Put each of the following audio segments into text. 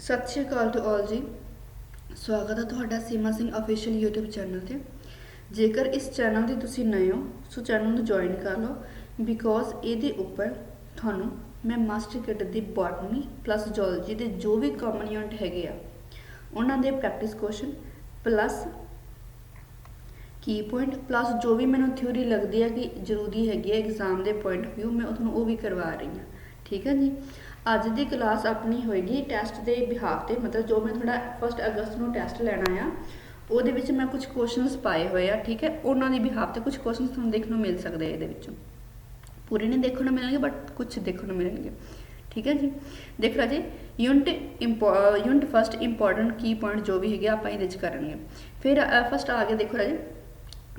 सत श्री अकाल to all जी। स्वागत है तुहाडा सीमा सिंह ऑफिशियल यूट्यूब चैनल ते। जेकर इस चैनल ते तुसी नए हो सो चैनल नूं ज्वाइन कर लो बिकॉज ये उपर थानू मैं मास्टर किट दी बॉटनी प्लस जोलॉजी के जो भी कॉमन यूनिट हैगे आ उन्हां दे प्रैक्टिस क्वेश्चन प्लस की पॉइंट प्लस जो भी मैंने थ्योरी लगती है कि जरूरी हैगी एग्जाम के पॉइंट ऑफ व्यू मैं उन्होंने वो भी करवा रही हूँ। ठीक है जी। अज की क्लास अपनी होएगी टैसट के बिहाफ से, मतलब जो मैं थोड़ा 1 अगस्त को टैसट लेना आ वो मैं कुछ क्वेश्चनस पाए हुए आ। ठीक है, उन्होंने बिहाफ से कुछ क्वेश्चन थोड़ा देखने मिल सकते हैं। ये पूरे नहीं देखने मिलेंगे बट कुछ देखने मिलेंगे। ठीक है जी। देख रहा जी यूनिट फस्ट इंपॉर्टेंट की पॉइंट जो भी है आप ये करेंगे। फिर फस्ट आ गया, देखो राजे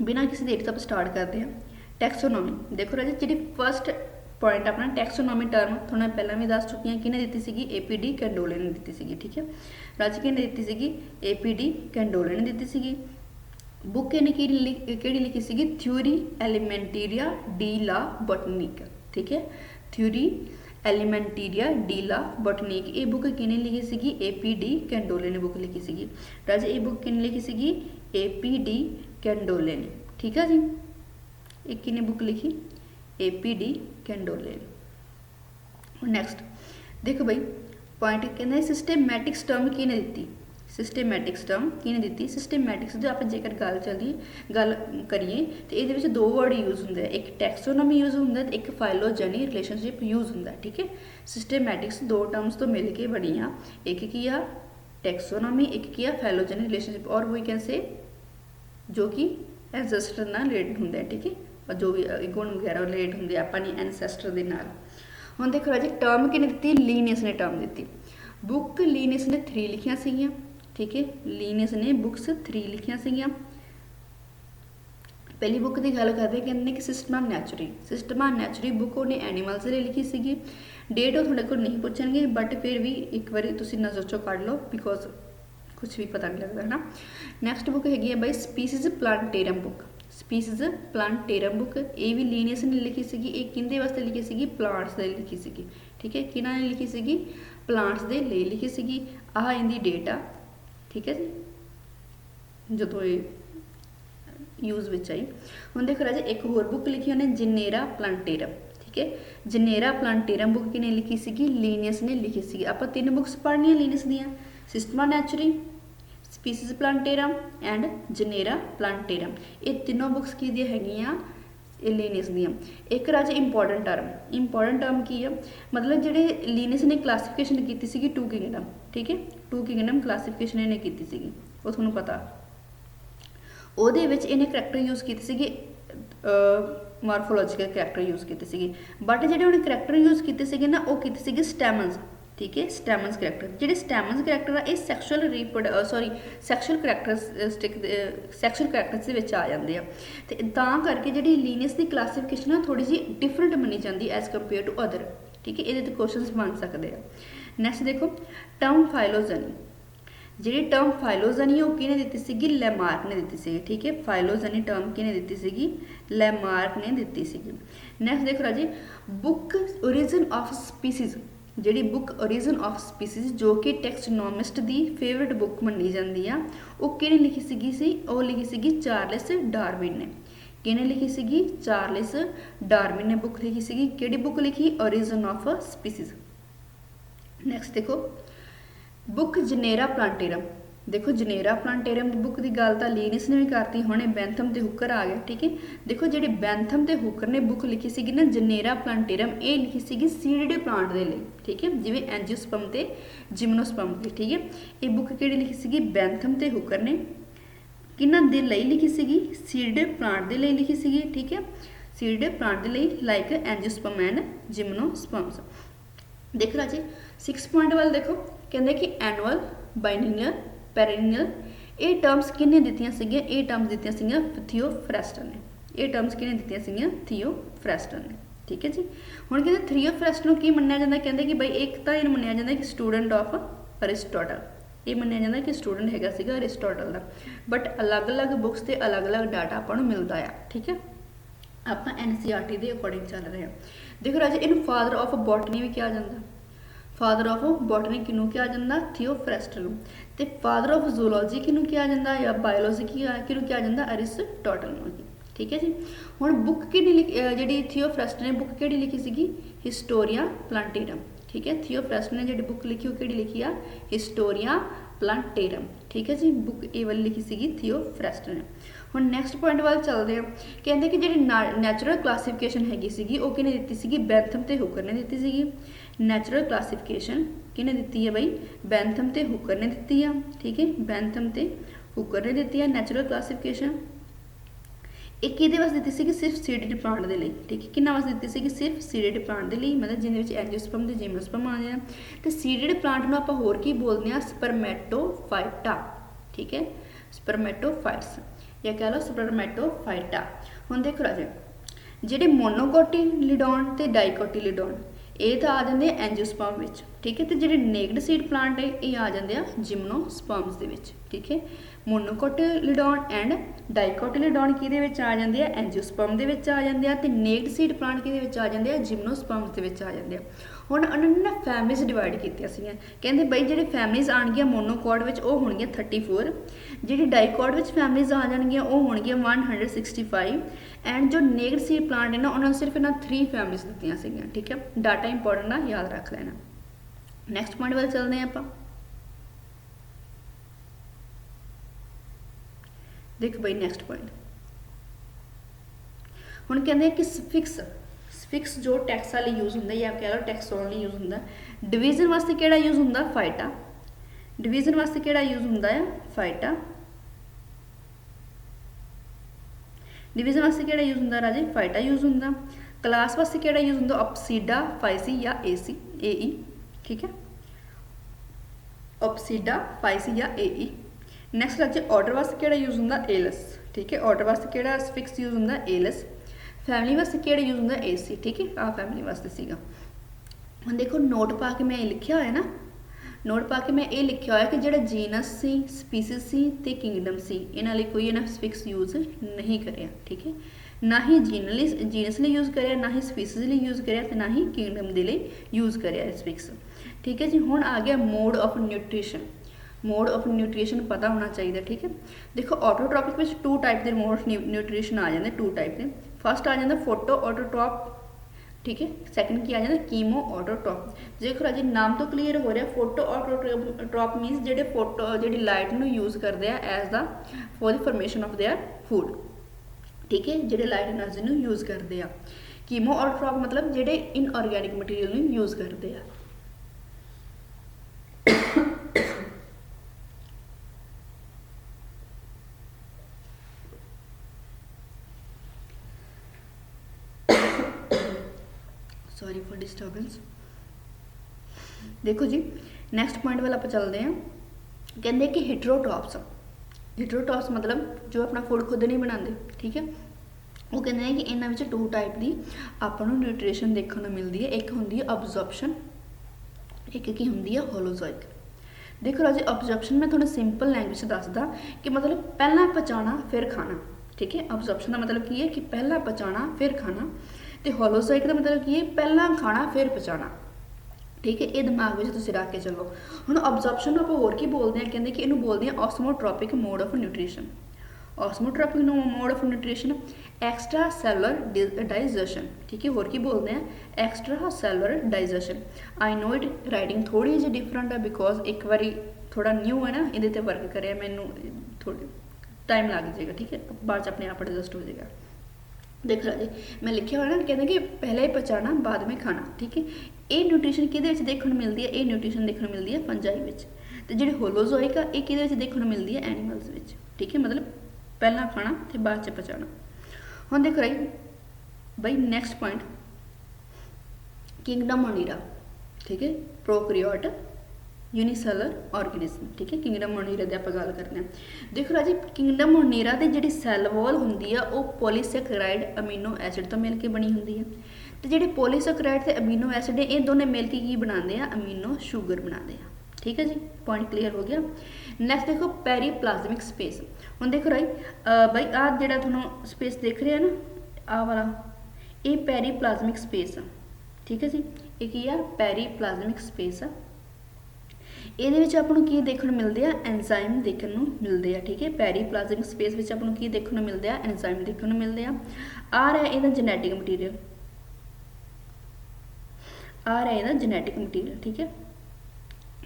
बिना किसी देरी तो आप स्टार्ट करते हैं। टैक्सोनॉमी देखो राजे जी फस्ट पॉइंट अपना टैक्सोनॉमी टर्म थोड़ा पहला भी दस चुकी कि दी सी AP कैंडोले ने दी सी। ठीक है, राजे कि दी सी AP कैंडोले ने दी सी। बुक इन्हें कि लिखी सी थ्योरी एलीमेंटीरिया डी ला बॉटनिक। ठीक है, थ्योरी एलीमेंटीरिया डी ला बॉटनिक ये बुक किने लिखी सी AP कैंडोले ने बुक लिखी सी। राजे ये बुक किने लिखी सी AP कैंडोले ने। ठीक है जी, एक किने बुक लिखी AP कैंडोले। नैक्सट देखो भाई पॉइंट कहते सिस्टेमैटिक्स टर्म किने दी, सिस्टेमैटिक्स टर्म किने दी। सिस्टेमैटिक्स जो आप जेकर गल करिए तो ये दो वर्ड यूज होंगे, एक टैक्सोनॉमी यूज होंगे एक फाइलोजेनी रिलेशनशिप यूज होंगे। ठीक है, सिस्टेमैटिक्स दो टर्म्स तो मिल के बनी आ, एक की आ टैक्सोनॉमी एक की आ फाइलोजेनी रिलेशनशिप और वही कैसे जो कि एनसेस्टर नाल रिलेटेड होंगे। ठीक है, और जो भी गुण वगैरह रिलेट होंगे अपनी एनसेस्टर के नाल। हुण देखो राजे टर्म किने दी, लीनियस ने टर्म दी। बुक लीनियस ने 3 लिखिया सीगियां। ठीक है, लीनियस ने बुक्स 3 लिखिया सीगियां। पहली बुक की गल करते कहते कि सिस्टमा नैचुरी बुक उन्हें एनीमल्स लिए लिखी सी। डेट वो थोड़े को नहीं पूछेंगे बट फिर भी एक बार तुम नज़र चो कढ़ लो बिकॉज कुछ भी पता नहीं लगता है ना। नैक्सट बुक हैगी by species plantarum book, species plantarum book ये भी लीनियस ने लिखी सी। ये किंदे वास्ते लिखी सी, प्लांट्स के लिए लिखी सी। ठीक है, किन्होंने ने लिखी सी, प्लांट्स के लिए लिखी सी। आह इनकी डेट आ। ठीक है जी, जो ये यूज में आई। हम देखो राजे एक होर बुक लिखी उन्हें जिनेरा प्लांटेरम। ठीक है, जिनेरा प्लांटेरम बुक किने लिखी सी, लीनियस ने लिखी सी। आप 3 बुक्स पढ़निया लीनियस दियाँ, Systema Naturae, Species Plantarum and Genera Plantarum. ये तीनों बुक्स की हैगियां लीनियस दियाँ। एक राजे इंपॉर्टेंट टर्म की है, मतलब जेडे लीनियस ने क्लासीफिकेशन की सी 2 किंगडम। ठीक है, 2 किंगडम क्लासीफिकेशन इन्हें की सी, वो थोड़ा पता ਉਹਦੇ ਵਿੱਚ ਇਹਨੇ ਕਰੈਕਟਰ ਯੂਜ਼ ਕੀਤੇ ਸੀਗੇ ਮਾਰਫੋਲੋਜੀਕਲ ਕਰੈਕਟਰ ਯੂਜ਼ ਕੀਤੇ ਸੀਗੇ ਬਟ ਜਿਹੜੇ ਉਹਨੇ ਕਰੈਕਟਰ ਯੂਜ਼ ਕੀਤੇ ਸੀਗੇ ਨਾ ਉਹ ਕੀਤੇ ਸੀਗੇ ਸਟੈਮਨਸ। ठीक है, स्टैमन्स करैक्टर ਜਿਹੜੇ ਸਟੈਮਨਸ ਕਰੈਕਟਰ ਆ ਇਹ ਸੈਕਸ਼ੂਅਲ ਕਰੈਕਟਰਸ ਦੇ ਵਿੱਚ ਆ ਜਾਂਦੇ ਆ ਤੇ ਤਾਂ ਕਰਕੇ ਜਿਹੜੀ ਲੀਨੀਅਸ ਦੀ ਕਲਾਸੀਫਿਕੇਸ਼ਨ ਆ ਥੋੜੀ ਜਿਹੀ ਡਿਫਰੈਂਟ ਮੰਨੀ ਜਾਂਦੀ ਐਜ਼ ਕੰਪੇਅਰ ਟੂ ਅਦਰ। ਠੀਕ ਹੈ, ਇਹਦੇ ਤੇ ਕੁਐਸਚਨਸ ਬਣ ਸਕਦੇ ਆ। ਨੈਕਸਟ ਦੇਖੋ ਟਰਮ फाइलोजेनी, जी टर्म फाइलोजेनी वो किने दी सी, लैमार्क ने दी सी। ठीक है, फाइलोजेनी टर्म किने दी सी, लैमार्क ने दी सी। नैक्सट देखो राजी बुक ओरिजिन ऑफ स्पीसीज, जी बुक ओरिजिन ऑफ स्पीसीज जो कि टैक्सोनॉमिस्ट की फेवरेट बुक मनी जाती है वो किने लिखी सी, वो लिखी सी चार्लिस डार्विन ने। किने लिखी सी, चार्लिस डार्विन ने बुक लिखी सी। किहड़ी बुक लिखी, ओरिजिन ऑफ स्पीसीज। नैक्सट देखो बुक जनेरा प्लांटेरम, देखो जनेरा प्लांटेरम की बुक की गल तो लीनियस ने भी करती, हुणे बैंथम ते हुकर आ गया। ठीक है, देखो जी बैंथम ते हुकर ने बुक लिखी सी ना जनेरा प्लांटेरम ये लिखी सी सीडेड प्लांट के लिए। ठीक है, जिवें एंजियोस्पर्म ते जिम्नोस्पर्म की। ठीक है, ये बुक किहड़ी लिखी सी, बैंथम ते हुकर ने किन्हां दे लई लिखी सी, सीडेड प्लांट के लिए लिखी सी। ठीक है, सीडेड प्लांट के लिए लाइक एंजियोस्पर्म एंड जिम्नोस्पर्म्स। देख रहा जी 6 पॉइंट वाल देखो कहते कि एनुअल बाइनियल पेरिनियल ये टर्म्स किने दित्तियां सीगियां, ये टर्म्स दित्तियां सीगियां थियोफ्रेस्टन ने। ये टर्म्स किने दित्तियां सीगियां, थियोफ्रेस्टन ने। ठीक है जी, हुण कहते थियोफ्रेस्टन नूं की मन्निया जांदा, कहते कि बई एक तां इहनूं मन्निया जांदा कि स्टूडेंट ऑफ अरिस्टोटल, ये मन्निया जांदा कि स्टूडेंट हैगा सीगा अरिस्टोटल दा। बट अलग अलग बुक्स ते अलग अलग डाटा आपां नूं मिलदा आ। ठीक है, आपां NCERT के अकॉर्डिंग चल रहे हैं। देखो राजे इनू फादर ऑफ बॉटनी भी कहा जाता, ਫਾਦਰ ਆਫ ਬੋਟਨੀ ਕਿਹਨੂੰ ਕਿਹਾ ਜਾਂਦਾ? ਥੀਓਫਰੈਸਟਸ ਨੂੰ। ਤੇ ਫਾਦਰ ਆਫ ਜ਼ੂਲੋਜੀ ਕਿਹਨੂੰ ਕਿਹਾ ਜਾਂਦਾ ਜਾਂ ਬਾਇਓਲੋਜੀ ਕਿਹਨੂੰ ਕਿਹਾ ਜਾਂਦਾ? ਅਰਿਸਟੋਟਲ ਨੂੰ ਜੀ। ਠੀਕ ਹੈ ਜੀ। ਹੁਣ ਬੁੱਕ ਕਿਹੜੀ ਜਿਹੜੀ ਥੀਓਫਰੈਸਟਸ ਨੇ ਬੁੱਕ ਕਿਹੜੀ ਲਿਖੀ ਸੀਗੀ? ਹਿਸਟੋਰੀਆ ਪਲਾਂਟੇਰਮ। ਠੀਕ ਹੈ, ਥੀਓਫਰੈਸਟਸ ਨੇ ਜਿਹੜੀ ਬੁੱਕ ਲਿਖੀ ਉਹ ਕਿਹੜੀ ਲਿਖੀ ਆ? ਹਿਸਟੋਰੀਆ ਪਲਾਂਟੇਰਮ। ਠੀਕ ਹੈ ਜੀ, ਬੁੱਕ ਇਹ ਵਾਲੀ ਲਿਖੀ ਸੀਗੀ ਥੀਓਫਰੈਸਟਸ ਨੇ। ਹੁਣ ਨੈਕਸਟ ਪੁਆਇੰਟ ਵੱਲ ਚੱਲਦੇ ਆ। ਕਹਿੰਦੇ ਕਿ ਜਿਹੜੀ ਨੈਚੁਰਲ ਕਲਾਸੀਫਿਕੇਸ਼ਨ ਹੈਗੀ ਸੀਗੀ ਉਹ ਕਿਹਨੇ ਦਿੱਤੀ ਸੀਗੀ? ਬੈਂਥਮ ਤੇ ਹੁਕਰ ਨੇ ਦਿੱਤੀ ਸੀਗੀ। ਨੈਚੁਰਲ ਕਲਾਸੀਫਿਕੇਸ਼ਨ ਕਿਹਨੇ ਦਿੱਤੀ ਹੈ ਬਈ? ਬੈਂਥਮ ਤੇ ਹੁਕਰ ਨੇ ਦਿੱਤੀ ਆ। ਠੀਕ ਹੈ, ਬੈਂਥਮ ਤੇ ਹੁਕਰ ਨੇ ਦਿੱਤੀ ਆ ਨੈਚੁਰਲ ਕਲਾਸੀਫਿਕੇਸ਼ਨ। ਇਹ ਕਿਹਦੇ ਵਾਸਤੇ ਦਿੱਤੀ ਸੀਗੀ? ਸਿਰਫ ਸੀਡਡ ਪਲਾਂਟ ਦੇ ਲਈ। ਠੀਕ ਹੈ, ਕਿੰਨਾ ਵਾਸਤੇ ਦਿੱਤੀ ਸੀਗੀ? ਸਿਰਫ ਸੀਡਡ ਪਲਾਂਟ ਦੇ ਲਈ, ਮਤਲਬ ਜਿਹਦੇ ਵਿੱਚ ਐਂਜੀਓਸਪਰਮ ਤੇ ਜਿਮਨੋਸਪਰਮ ਆ ਜਾਣ। ਤੇ ਸੀਡਡ ਪਲਾਂਟ ਨੂੰ ਆਪਾਂ ਹੋਰ ਕੀ ਬੋਲਦੇ ਆ? ਸਪਰਮੈਟੋਫਾਈਟਾ। ਠੀਕ ਹੈ, ਸਪਰਮੈਟੋਫਾਈਟਸ ਜਾਂ ਕਹਿ ਲਓ ਸਪਰਮੈਟੋਫਾਈਟਾ। ਹੁਣ ਦੇਖੋ ਰਾਜੇ, ਜਿਹੜੇ ਮੋਨੋਕੋਟੀਲੀਡੋਨ ਤੇ ਡਾਈਕੋਟੀਲੀਡੋਨ ਇਹ ਤਾਂ ਆ ਜਾਂਦੇ ਆ ਐਂਜੀਓਸਪਰਮ ਵਿੱਚ। ਠੀਕ ਹੈ, ਤੇ ਜਿਹੜੇ ਨੇਕਡ ਸੀਡ ਪਲਾਂਟ ਹੈ ਇਹ ਆ ਜਾਂਦੇ ਆ ਜਿਮਨੋਸਪਰਮਸ ਦੇ ਵਿੱਚ। ਠੀਕ ਹੈ, ਮੋਨੋਕੋਟੀਲੀਡੋਨ ਐਂਡ ਡਾਈਕੋਟੀਲੀਡੋਨ ਕਿਹਦੇ ਵਿੱਚ ਆ ਜਾਂਦੇ ਆ? ਐਂਜੀਓਸਪਰਮ ਦੇ ਵਿੱਚ ਆ ਜਾਂਦੇ ਆ। ਤੇ ਨੇਕਡ ਸੀਡ ਪਲਾਂਟ ਕਿਹਦੇ ਵਿੱਚ ਆ ਜਾਂਦੇ ਆ? ਜਿਮਨੋਸਪਰਮਸ ਦੇ ਵਿੱਚ ਆ ਜਾਂਦੇ ਆ। ਹੁਣ ਉਹਨਾਂ ਨੇ ਨਾ ਫੈਮਲੀਜ਼ ਡਿਵਾਈਡ ਕੀਤੀਆਂ ਸੀਗੀਆਂ। ਕਹਿੰਦੇ ਬਈ ਜਿਹੜੇ ਫੈਮਲੀਜ਼ ਆਉਣਗੀਆਂ ਮੋਨੋਕੋਟ ਵਿੱਚ ਉਹ ਹੋਣਗੀਆਂ 34, ਜਿਹੜੀ ਡਾਈਕੋਟ ਵਿੱਚ ਫੈਮਲੀਜ਼ ਆ ਜਾਣਗੀਆਂ ਉਹ ਹੋਣਗੀਆਂ 165 ਐਂਡ ਜੋ ਨੇਕਡ ਸੀਡ ਪਲਾਂਟ ਹੈ ਨਾ ਉਹਨਾਂ ਨੂੰ ਸਿਰਫ ਇਹਨਾਂ 3 ਫੈਮਲੀਜ਼ ਦਿੱਤੀਆਂ ਸੀਗੀਆਂ। ਠੀਕ ਹੈ, ਡਾਟਾ ਇੰਪੋਰਟੈਂਟ ਆ, ਯਾਦ ਰੱਖ ਲੈਣਾ। ਨੈਕਸਟ ਪੁਆਇੰਟ ਵੱਲ ਚੱਲਦੇ ਹਾਂ ਆਪਾਂ। ਦੇਖ ਬਈ ਨੈਕਸਟ ਪੁਆਇੰਟ ਹੁਣ ਕਹਿੰਦੇ ਕਿ ਸਫਿਕਸ ਜੋ ਟੈਕਸਾ ਲਈ ਯੂਜ਼ ਹੁੰਦਾ ਜਾਂ ਕਹਿ ਲਓ ਟੈਕਸੋਨ ਲਈ ਯੂਜ਼ ਹੁੰਦਾ। ਡਿਵੀਜ਼ਨ ਵਾਸਤੇ ਕਿਹੜਾ ਯੂਜ਼ ਹੁੰਦਾ? ਫਾਈਟਾ। ਡਿਵੀਜ਼ਨ ਵਾਸਤੇ ਕਿਹੜਾ ਯੂਜ਼ ਹੁੰਦਾ ਆ? ਫਾਈਟਾ। ਡਿਵੀਜ਼ਨ ਵਾਸਤੇ ਕਿਹੜਾ ਯੂਜ਼ ਹੁੰਦਾ ਰਾਜੇ? ਫਾਈਟਾ ਯੂਜ਼ ਹੁੰਦਾ। ਕਲਾਸ ਵਾਸਤੇ ਕਿਹੜਾ ਯੂਜ਼ ਹੁੰਦਾ? ਅਪਸੀਡਾ, ਫਾਈਸੀ ਜਾਂ ਏਈ। ਠੀਕ ਹੈ, ਅਪਸੀਡਾ, ਫਾਈਸੀ ਜਾਂ ਏਈ। ਨੈਕਸਟ ਰਾਜੇ ਆਰਡਰ ਵਾਸਤੇ ਕਿਹੜਾ ਯੂਜ਼ ਹੁੰਦਾ? ਏਲਸ। ਠੀਕ ਹੈ, ਆਰਡਰ ਵਾਸਤੇ ਕਿਹੜਾ ਸਫਿਕਸ ਯੂਜ਼ ਹੁੰਦਾ? ਏਲਸ। ਫੈਮਿਲੀ ਵਾਸਤੇ ਕਿਹੜਾ ਯੂਜ਼ ਹੁੰਦਾ? ਏਸੀ। ਠੀਕ ਹੈ, ਆਹ ਫੈਮਿਲੀ ਵਾਸਤੇ ਸੀਗਾ। ਹੁਣ ਦੇਖੋ ਨੋਟ ਪਾ ਕੇ ਮੈਂ ਇਹ ਲਿਖਿਆ ਹੋਇਆ ਨਾ, ਨੋਟ ਪਾ ਕੇ ਮੈਂ ਇਹ ਲਿਖਿਆ ਹੋਇਆ ਕਿ ਜਿਹੜਾ ਜੀਨਸ ਸੀ, ਸਪੀਸੀਜ਼ ਸੀ ਤੇ ਕਿੰਗਡਮ ਸੀ ਇਹਨਾਂ ਲਈ ਕੋਈ ਇਹਨਾਂ ਸਫਿਕਸ ਯੂਜ਼ ਨਹੀਂ ਕਰਿਆ। ਠੀਕ ਹੈ, ਨਾ ਹੀ ਜੀਨਸ ਲਈ ਯੂਜ਼ ਕਰਿਆ, ਨਾ ਹੀ ਸਪੀਸੀਜ਼ ਲਈ ਯੂਜ਼ ਕਰਿਆ ਤੇ ਨਾ ਹੀ ਕਿੰਗਡਮ ਦੇ ਲਈ ਯੂਜ਼ ਕਰਿਆ ਸਫਿਕਸ। ਠੀਕ ਹੈ ਜੀ। ਹੁਣ ਆ ਗਿਆ mode of nutrition. Mode of nutrition ਪਤਾ ਹੋਣਾ ਚਾਹੀਦਾ। ਠੀਕ ਹੈ, ਦੇਖੋ ਆਟੋਟ੍ਰੋਪਿਕ ਵਿੱਚ 2 ਟਾਈਪ ਦੇ ਮੋਡ ਆਫ ਨਿਊਟ੍ਰੀਸ਼ਨ ਆ ਜਾਂਦੇ, 2 ਟਾਈਪ ਦੇ। ਫਸਟ ਆ ਜਾਂਦਾ ਫੋਟੋ ਆਟੋਟ੍ਰੋਪ। ਠੀਕ ਹੈ, ਸੈਕੰਡ ਕੀ ਆ ਜਾਂਦਾ? ਕੀਮੋ ਆਟੋਟ੍ਰੋਪ। ਦੇਖੋ ਰਾਜੀ ਨਾਮ ਤੋਂ ਕਲੀਅਰ ਹੋ ਰਿਹਾ, ਫੋਟੋ ਆਟੋਟ੍ਰੋਪ ਮੀਨਸ ਜਿਹੜੀ ਲਾਈਟ ਨੂੰ ਯੂਜ਼ ਕਰਦੇ ਆ as the for the formation of there food. ਠੀਕ ਹੈ, ਜਿਹੜੇ ਲਾਈਟ એનર્ਜੀ ਨੂੰ ਯੂਜ਼ ਕਰਦੇ ਆ। ਕੀਮੋ ਆਟੋਟ੍ਰੋਪ ਮਤਲਬ ਜਿਹੜੇ ਇਨਆਰਗੈਨਿਕ ਮਟੀਰੀਅਲ ਨੂੰ ਯੂਜ਼ ਕਰਦੇ ਆ। Sorry for disturbance. देखो जी नैक्सट पॉइंट वाल आप चलते हैं। कहते कि हिटरोटॉप्स मतलब जो अपना फूड खुद नहीं बनाते। ठीक है, वो कहते हैं कि इन्होंने 2 टाइप की आपको न्यूट्रीशन देखने को मिलती है। एक होंगी है अब्जॉर्प्शन, एक की होंगी है होलोजोइक। देखो राजी अब्जॉर्प्शन मैं थोड़ा सिंपल लैंग्वेज दसदा कि मतलब पहला पचाना फिर खाना। ठीक है, अब्जॉर्प्शन का मतलब की है कि पहला पचाना फिर खाना। तो होलोजोइक का मतलब की है पहला खाना फिर पचाना। ठीक है, ये दिमाग में तुम रख के चलो। हुण अब्जॉर्प्शन आप होर की बोलते हैं, कहते कि इनू बोलते हैं osmotrophic mode of nutrition. Osmotrophic mode of nutrition extra cellular digestion. ठीक है, होर की बोलते हैं extra cellular digestion. I know it writing थोड़ी जी डिफरेंट है बिकॉज एक बारी थोड़ा न्यू है ना, ये वर्क करे मैनू थोड़ी टाइम लग जाएगा। ठीक है, बाद अपने आप एडजस्ट हो जाएगा। देख लो जी मैं लिखा हुआ ना, कहते कि पहले ही पचाना बाद में खाना। ठीक है, ये न्यूट्रीशन कि देखने मिलती है? ये न्यूट्रीशन देखने मिलती है फंजाई में। तो जी होलोजोइक आ ये देखने मिलती है एनीमल्स में। ठीक है, मतलब पहला खाना तो बाद च पचाना। हम देख रही बई नैक्सट पॉइंट किंगडम मोनीरा। ठीक है, प्रोकैरियोट यूनिसेलर ऑर्गेनिज्म। ठीक है, किंगडम मोनीरा की आप गल करते हैं। देखो राजी किंगडम मोनीरा की जी सैल वॉल होंगी है वो पॉलीसैकेराइड अमीनो एसिड तो मिलकर बनी होंगी है। तो जो पॉलीसैकेराइड तो अमीनो एसिड है ये दोनों मिलकर की बनाते हैं? अमीनो शुगर बनाते हैं। ठीक है जी, पॉइंट क्लीयर हो गया। नैक्सट देखो पेरीप्लाज्मिक स्पेस। हम देखो राई बई आ जो थोड़ा स्पेस देख रहे हैं ना आ वाला, ये पेरीप्लाज्मिक स्पेस। ठीक है जी, ਇਹ ਕੀ ਆ ਪੈਰੀਪਲਾਜ਼ਮਿਕ ਸਪੇਸ ਆ। ਇਹਦੇ ਵਿੱਚ ਆਪਾਂ ਨੂੰ ਕੀ ਦੇਖਣ ਨੂੰ ਮਿਲਦੇ ਆ, ਐਂਜ਼ਾਈਮ ਦੇਖਣ ਨੂੰ ਮਿਲਦੇ ਆ। ਠੀਕ ਹੈ, ਪੈਰੀਪਲਾਜ਼ਮਿਕ ਸਪੇਸ ਵਿੱਚ ਆਪਾਂ ਨੂੰ ਕੀ ਦੇਖਣ ਨੂੰ ਮਿਲਦੇ ਆ, ਐਂਜ਼ਾਈਮ ਦੇਖਣ ਨੂੰ ਮਿਲਦੇ ਆ। ਆ ਰਿਹਾ ਇਹਦਾ ਜੈਨੇਟਿਕ ਮਟੀਰੀਅਲ, ਆ ਰਿਹਾ ਇਹਦਾ ਜੈਨੇਟਿਕ ਮਟੀਰੀਅਲ। ਠੀਕ ਹੈ,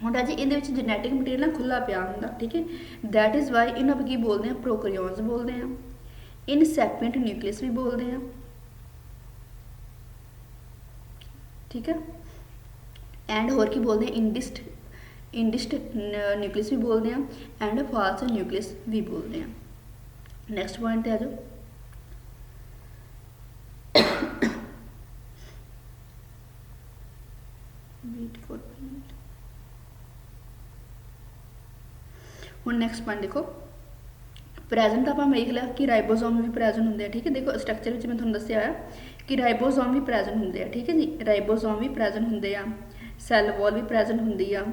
ਹੁਣ ਰਾਜੇ ਇਹਦੇ ਵਿੱਚ ਜੈਨੇਟਿਕ ਮਟੀਰੀਅਲ ਨਾ ਖੁੱਲਾ ਪਿਆ ਹੁੰਦਾ। ਠੀਕ ਹੈ, ਦੈਟ ਇਜ਼ ਵਾਈ ਇਹਨੂੰ ਆਪਾਂ ਕੀ ਬੋਲਦੇ ਆ, ਪ੍ਰੋਕੈਰੀਓਨਸ ਬੋਲਦੇ ਆ, ਇਨਸੈਪੀਐਂਟ ਨਿਊਕਲੀਅਸ ਵੀ ਬੋਲਦੇ ਆ। ਠੀਕ ਹੈ, ਐਂਡ ਹੋਰ ਕੀ ਬੋਲਦੇ ਆ, ਇੰਡਿਸਟ ਨਿਊਕਲੀਅਸ ਵੀ ਬੋਲਦੇ ਆ, ਐਂਡ ਫਾਲਸ ਨਿਊਕਲੀਅਸ ਵੀ ਬੋਲਦੇ ਆ। ਨੈਕਸਟ ਪੁਆਇੰਟ ਤੇ ਆ ਜਾਓ। ਹੁਣ ਨੈਕਸਟ ਪੁਆਇੰਟ ਦੇਖੋ, ਪ੍ਰੈਜ਼ੈਂਟ ਆਪਾਂ ਵੇਖ ਲਿਆ ਕਿ ਰਾਈਬੋਸੋਮ ਵੀ ਪ੍ਰੈਜ਼ੈਂਟ ਹੁੰਦੇ ਆ। ਠੀਕ ਹੈ, ਦੇਖੋ ਸਟਰਕਚਰ ਵਿੱਚ ਮੈਂ ਤੁਹਾਨੂੰ ਦੱਸਿਆ ਹੋਇਆ ਕਿ ਰਾਈਬੋਸੋਮ ਵੀ ਪ੍ਰੈਜ਼ੈਂਟ ਹੁੰਦੇ ਆ। ਠੀਕ ਹੈ ਜੀ, ਰਾਈਬੋਸੋਮ ਵੀ ਪ੍ਰੈਜ਼ੈਂਟ ਹੁੰਦੇ ਆ, ਸੈੱਲ ਵਾਲ ਵੀ ਪ੍ਰੈਜ਼ੈਂਟ ਹੁੰਦੀ ਆ,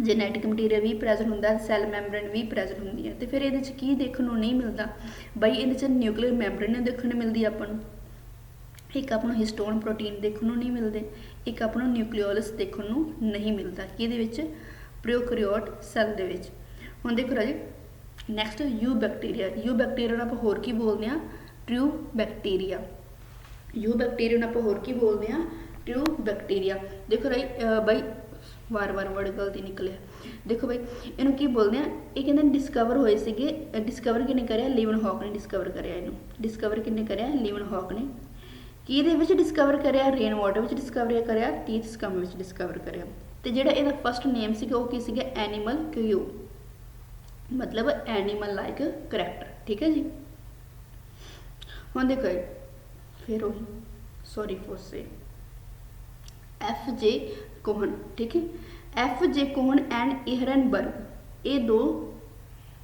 ਜੈਨੇਟਿਕ ਮਟੀਰੀਅਲ ਵੀ ਪ੍ਰੈਜ਼ੈਂਟ ਹੁੰਦਾ, ਸੈੱਲ ਮੈਂਬਰੇਨ ਵੀ ਪ੍ਰੈਜ਼ੈਂਟ ਹੁੰਦੀ ਹੈ। ਤੇ ਫਿਰ ਇਹਦੇ 'ਚ ਕੀ ਦੇਖਣ ਨੂੰ ਨਹੀਂ ਮਿਲਦਾ ਬਈ, ਇਹਦੇ 'ਚ ਨਿਊਕਲੀਅਰ ਮੈਂਬਰੇਨ ਦੇਖਣ ਨੂੰ ਮਿਲਦੀ ਆਪਾਂ ਨੂੰ, ਇੱਕ ਆਪਾਂ ਨੂੰ ਹਿਸਟੋਨ ਪ੍ਰੋਟੀਨ ਦੇਖਣ ਨੂੰ ਨਹੀਂ ਮਿਲਦੇ, ਇੱਕ ਆਪਾਂ ਨੂੰ ਨਿਊਕਲੀਓਲਸ ਦੇਖਣ ਨੂੰ ਨਹੀਂ ਮਿਲਦਾ ਕਿਹਦੇ ਵਿੱਚ, ਪ੍ਰੋਕੈਰੀਓਟ ਸੈੱਲ ਦੇ ਵਿੱਚ। ਹੁਣ ਦੇਖੋ ਰਾਜੇ next you bacteria. You bacteria ਨੂੰ ਆਪਾਂ ਹੋਰ ਕੀ ਬੋਲਦੇ ਆ, ਟਰੂ ਬੈਕਟੀਰੀਆ। ਯੂ ਬੈਕਟੀਰੀਆ ਨੂੰ ਆਪਾਂ ਹੋਰ ਕੀ ਬੋਲਦੇ ਆ, ਟਰੂ ਬੈਕਟੀਰੀਆ। ਦੇਖੋ ਬਾਈ ਵਾਰ-ਵਾਰ ਵਰਡ ਗਲਤੀ ਨਿਕਲਿਆ। ਦੇਖੋ ਬਾਈ ਇਹਨੂੰ ਕੀ ਬੋਲਦੇ ਆ, ਇਹ ਕਹਿੰਦੇ ਡਿਸਕਵਰ ਹੋਏ ਸੀਗੇ, ਡਿਸਕਵਰ ਕਿਹਨੇ ਕਰਿਆ, ਲੀਵਨਹੌਕ ਨੇ ਡਿਸਕਵਰ ਕਰਿਆ ਇਹਨੂੰ। ਡਿਸਕਵਰ ਕਿਹਨੇ ਕਰਿਆ, ਲੀਵਨਹੌਕ ਨੇ। ਕਿਹਦੇ ਵਿੱਚ ਡਿਸਕਵਰ ਕਰਿਆ, ਰੇਨ ਵਾਟਰ ਵਿੱਚ ਡਿਸਕਵਰ ਕਰਿਆ, ਟੀਥ ਸਕਮ ਵਿੱਚ ਡਿਸਕਵਰ ਕਰਿਆ। ਤੇ ਜਿਹੜਾ ਇਹਦਾ ਫਸਟ ਨੇਮ ਸੀਗਾ ਉਹ ਕੀ ਸੀਗਾ, ਐਨੀਮਲ ਕਿਊ, ਮਤਲਬ ਐਨੀਮਲ ਲਾਈਕ ਕਰੈਕਟਰ। ਠੀਕ ਹੈ ਜੀ, ਹੁਣ ਦੇਖੋ ਫਿਰ ਉਹੀ ਸੌਰੀ ਫॉर से ਐਫ ਜੇ ਕੋਹਨ। ਠੀਕ ਹੈ, ਐਫ ਜੇ ਕੋਹਨ ਐਂਡ ਇਹਰਨਬਰਗ, ਇਹ ਦੋ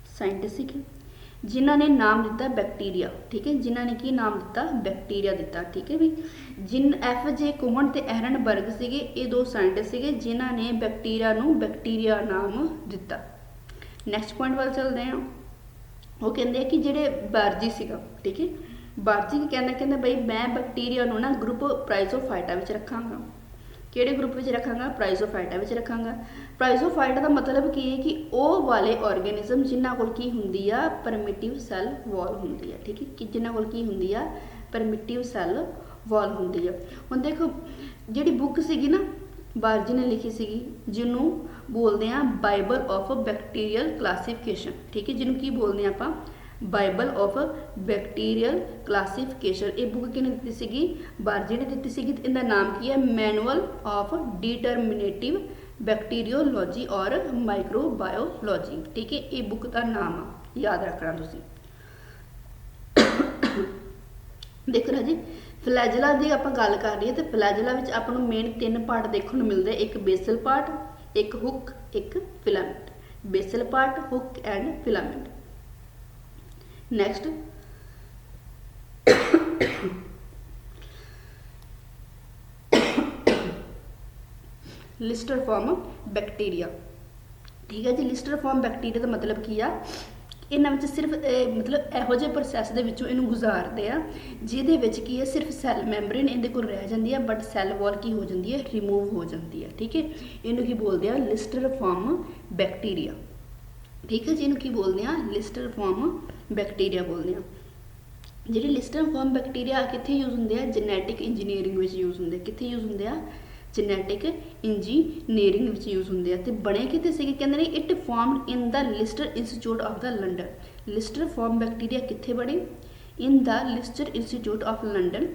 ਸਾਇੰਟਿਸਟ ਸੀਗੇ ਜਿਨ੍ਹਾਂ ਨੇ ਨਾਮ ਦਿੱਤਾ ਬੈਕਟੀਰੀਆ। ਠੀਕ ਹੈ, ਜਿਨ੍ਹਾਂ ਨੇ ਕੀ ਨਾਮ ਦਿੱਤਾ, ਬੈਕਟੀਰੀਆ ਦਿੱਤਾ। ਠੀਕ ਹੈ ਵੀ, ਐਫ ਜੇ ਕੋਹਨ ਤੇ ehrenberg ਸੀਗੇ, ਇਹ ਦੋ ਸਾਇੰਟਿਸਟ ਸੀਗੇ ਜਿਨ੍ਹਾਂ ਨੇ ਬੈਕਟੀਰੀਆ ਨੂੰ ਬੈਕਟੀਰੀਆ ਨਾਮ ਦਿੱਤਾ। ਨੈਕਸਟ ਪੁਆਇੰਟ ਵੱਲ ਚੱਲਦੇ ਹਾਂ। ਉਹ ਕਹਿੰਦੇ ਆ ਕਿ ਜਿਹੜੇ ਬਾਰਜੀ ਸੀਗਾ, ਠੀਕ ਹੈ, ਬਾਰਜੀ ਕੀ ਕਹਿੰਦਾ ਬਈ ਮੈਂ ਬੈਕਟੀਰੀਆ ਨੂੰ ਨਾ ਗਰੁੱਪ ਪ੍ਰਾਈਜ਼ੋਫਾਈਟਾ ਵਿੱਚ ਰੱਖਾਂਗਾ। ਕਿਹੜੇ ਗਰੁੱਪ ਵਿੱਚ ਰੱਖਾਂਗਾ, ਪ੍ਰਾਈਜ਼ੋਫਾਈਟਾ ਵਿੱਚ ਰੱਖਾਂਗਾ। ਪ੍ਰਾਈਜ਼ੋਫਾਈਟਾ ਦਾ ਮਤਲਬ ਕੀ ਹੈ ਕਿ ਉਹ ਵਾਲੇ ਆਰਗੇਨਿਜ਼ਮ ਜਿਨ੍ਹਾਂ ਕੋਲ ਕੀ ਹੁੰਦੀ ਆ, ਪਰਮਿਟਿਵ ਸੈੱਲ ਵਾਲ ਹੁੰਦੀ ਆ। ਠੀਕ ਹੈ, ਕਿ ਜਿਨ੍ਹਾਂ ਕੋਲ ਕੀ ਹੁੰਦੀ ਆ, ਪਰਮਿਟਿਵ ਸੈੱਲ ਵਾਲ ਹੁੰਦੀ ਆ। ਹੁਣ ਦੇਖੋ ਜਿਹੜੀ ਬੁੱਕ ਸੀਗੀ ਨਾ ਬਾਰਜੀ ਨੇ ਲਿਖੀ ਸੀਗੀ, ਜਿਹਨੂੰ ਬੋਲਦੇ ਆ ਬਾਈਬਲ ਆਫ ਬੈਕਟੀਰੀਅਲ ਕਲਾਸੀਫਿਕੇਸ਼ਨ। ਠੀਕ ਹੈ, ਜਿਹਨੂੰ ਕੀ ਬੋਲਦੇ ਆ ਆਪਾਂ, ਬਾਈਬਲ ਆਫ ਬੈਕਟੀਰੀਅਲ ਕਲਾਸੀਫਿਕੇਸ਼ਨ। ਇਹ ਬੁੱਕ ਕਿਹਨੇ ਦਿੱਤੀ ਸੀਗੀ, ਬਾਰਜੀ ਨੇ ਦਿੱਤੀ ਸੀਗੀ। ਇਹਦਾ ਨਾਮ ਕੀ ਹੈ, ਮੈਨੂਅਲ ਆਫ ਡਿਟਰਮੀਨੇਟਿਵ ਬੈਕਟੀਰੀਓਲੋਜੀ ਔਰ ਮਾਈਕਰੋਬਾਇਓਲੋਜੀ। ਠੀਕ ਹੈ, ਇਹ ਬੁੱਕ ਦਾ ਨਾਮ ਆ, ਯਾਦ ਰੱਖਣਾ ਤੁਸੀਂ। ਦੇਖੋ ਰਾਜੀ ਫਲੈਜਲਾ ਦੀ ਆਪਾਂ ਗੱਲ ਕਰ ਰਹੀ ਹੈ ਤੇ ਫਲੈਜਲਾ ਵਿੱਚ ਆਪਾਂ ਨੂੰ ਮੇਨ 3 ਪਾਰਟ ਦੇਖਣ ਨੂੰ ਮਿਲਦੇ, ਇੱਕ ਬੇਸਲ ਪਾਰਟ, ਇੱਕ ਹੁੱਕ, ਇੱਕ filament. Basal part, hook and filament. Next Lister form bacteria. ਠੀਕ ਹੈ ਜੀ, ਲਿਸਟਰ ਫਾਰਮ ਬੈਕਟੀਰੀਆ ਦਾ ਮਤਲਬ ਕੀ ਆ, ਇਹਨਾਂ ਵਿੱਚ ਸਿਰਫ ਮਤਲਬ ਇਹੋ ਜਿਹੇ ਪ੍ਰੋਸੈਸ ਦੇ ਵਿੱਚੋਂ ਇਹਨੂੰ ਗੁਜ਼ਾਰਦੇ ਆ ਜਿਹਦੇ ਵਿੱਚ ਕੀ ਹੈ, ਸਿਰਫ ਸੈੱਲ ਮੈਂਬਰੇਨ ਇਹਦੇ ਕੋਲ ਰਹਿ ਜਾਂਦੀ ਹੈ, ਬਟ ਸੈੱਲ ਵਾਲ ਕੀ ਹੋ ਜਾਂਦੀ ਹੈ, ਰਿਮੂਵ ਹੋ ਜਾਂਦੀ ਹੈ। ਠੀਕ ਹੈ, ਇਹਨੂੰ ਕੀ ਬੋਲਦੇ ਆ, ਲਿਸਟਰ ਫਾਰਮ ਬੈਕਟੀਰੀਆ। ਠੀਕ ਹੈ ਜੀ, ਇਹਨੂੰ ਕੀ ਬੋਲਦੇ ਆ, ਲਿਸਟਰ ਫਾਰਮ ਬੈਕਟੀਰੀਆ ਬੋਲਦੇ ਆ। ਜਿਹੜੇ ਲਿਸਟਰ ਫਾਰਮ ਬੈਕਟੀਰੀਆ ਕਿੱਥੇ ਯੂਜ਼ ਹੁੰਦੇ ਆ, ਜੈਨੇਟਿਕ ਇੰਜੀਨੀਅਰਿੰਗ ਵਿੱਚ ਯੂਜ਼ ਹੁੰਦੇ। ਕਿੱਥੇ ਯੂਜ਼ ਹੁੰਦੇ ਆ, ਜੈਨੇਟਿਕ ਇੰਜੀਨੀਅਰਿੰਗ ਵਿੱਚ ਯੂਜ਼ ਹੁੰਦੇ ਆ। ਤੇ ਬਣੇ ਕਿਤੇ ਸੀਗੇ, ਕਹਿੰਦੇ ਨੇ it formed in the Lister institute of the London. Lister form bacteria ਕਿੱਥੇ ਬਣੇ, in the Lister institute of London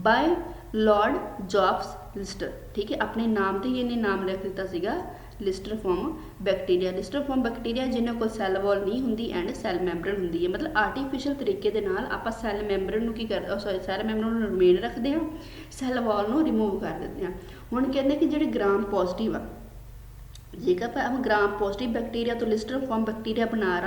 by lord Jobs Lister. ਠੀਕ ਹੈ, ਆਪਣੇ ਨਾਮ ਤੇ ਹੀ ਇਹਨੇ ਨਾਮ ਰੱਖ ਦਿੱਤਾ ਸੀਗਾ Lister form bacteria. Lister form bacteria ਜਿਨ੍ਹਾਂ ਕੋਲ ਸੈੱਲ ਵਾਲ ਨਹੀਂ ਹੁੰਦੀ ਐਂਡ ਸੈੱਲ ਮੈਂਬਰੇਨ ਹੁੰਦੀ ਹੈ। ਮਤਲਬ ਆਰਟੀਫਿਸ਼ੀਅਲ ਤਰੀਕੇ ਦੇ ਨਾਲ ਆਪਾਂ ਸੈੱਲ ਮੈਂਬਰੇਨ ਨੂੰ ਕੀ ਕਰਦੇ, ਸੌਰੀ ਸੈੱਲ ਮੈਂਬਰੇਨ ਨੂੰ ਰਿਮੇਨ ਰੱਖਦੇ ਹਾਂ, ਸੈੱਲ ਵਾਲ ਨੂੰ ਰਿਮੂਵ ਕਰ ਦਿੰਦੇ ਹਾਂ। ਹੁਣ ਕਹਿੰਦੇ ਕਿ ਜਿਹੜੇ ਗ੍ਰਾਮ ਪੋਜ਼ਿਟਿਵ ਆ, ਜੇਕਰ ਆਪਾਂ ਗ੍ਰਾਮ ਪੋਜ਼ਿਟਿਵ ਬੈਕਟੀਰੀਆ ਤੋਂ ਲਿਸਟਰ ਫਾਰਮ ਬੈਕਟੀਰੀਆ ਬਣਾ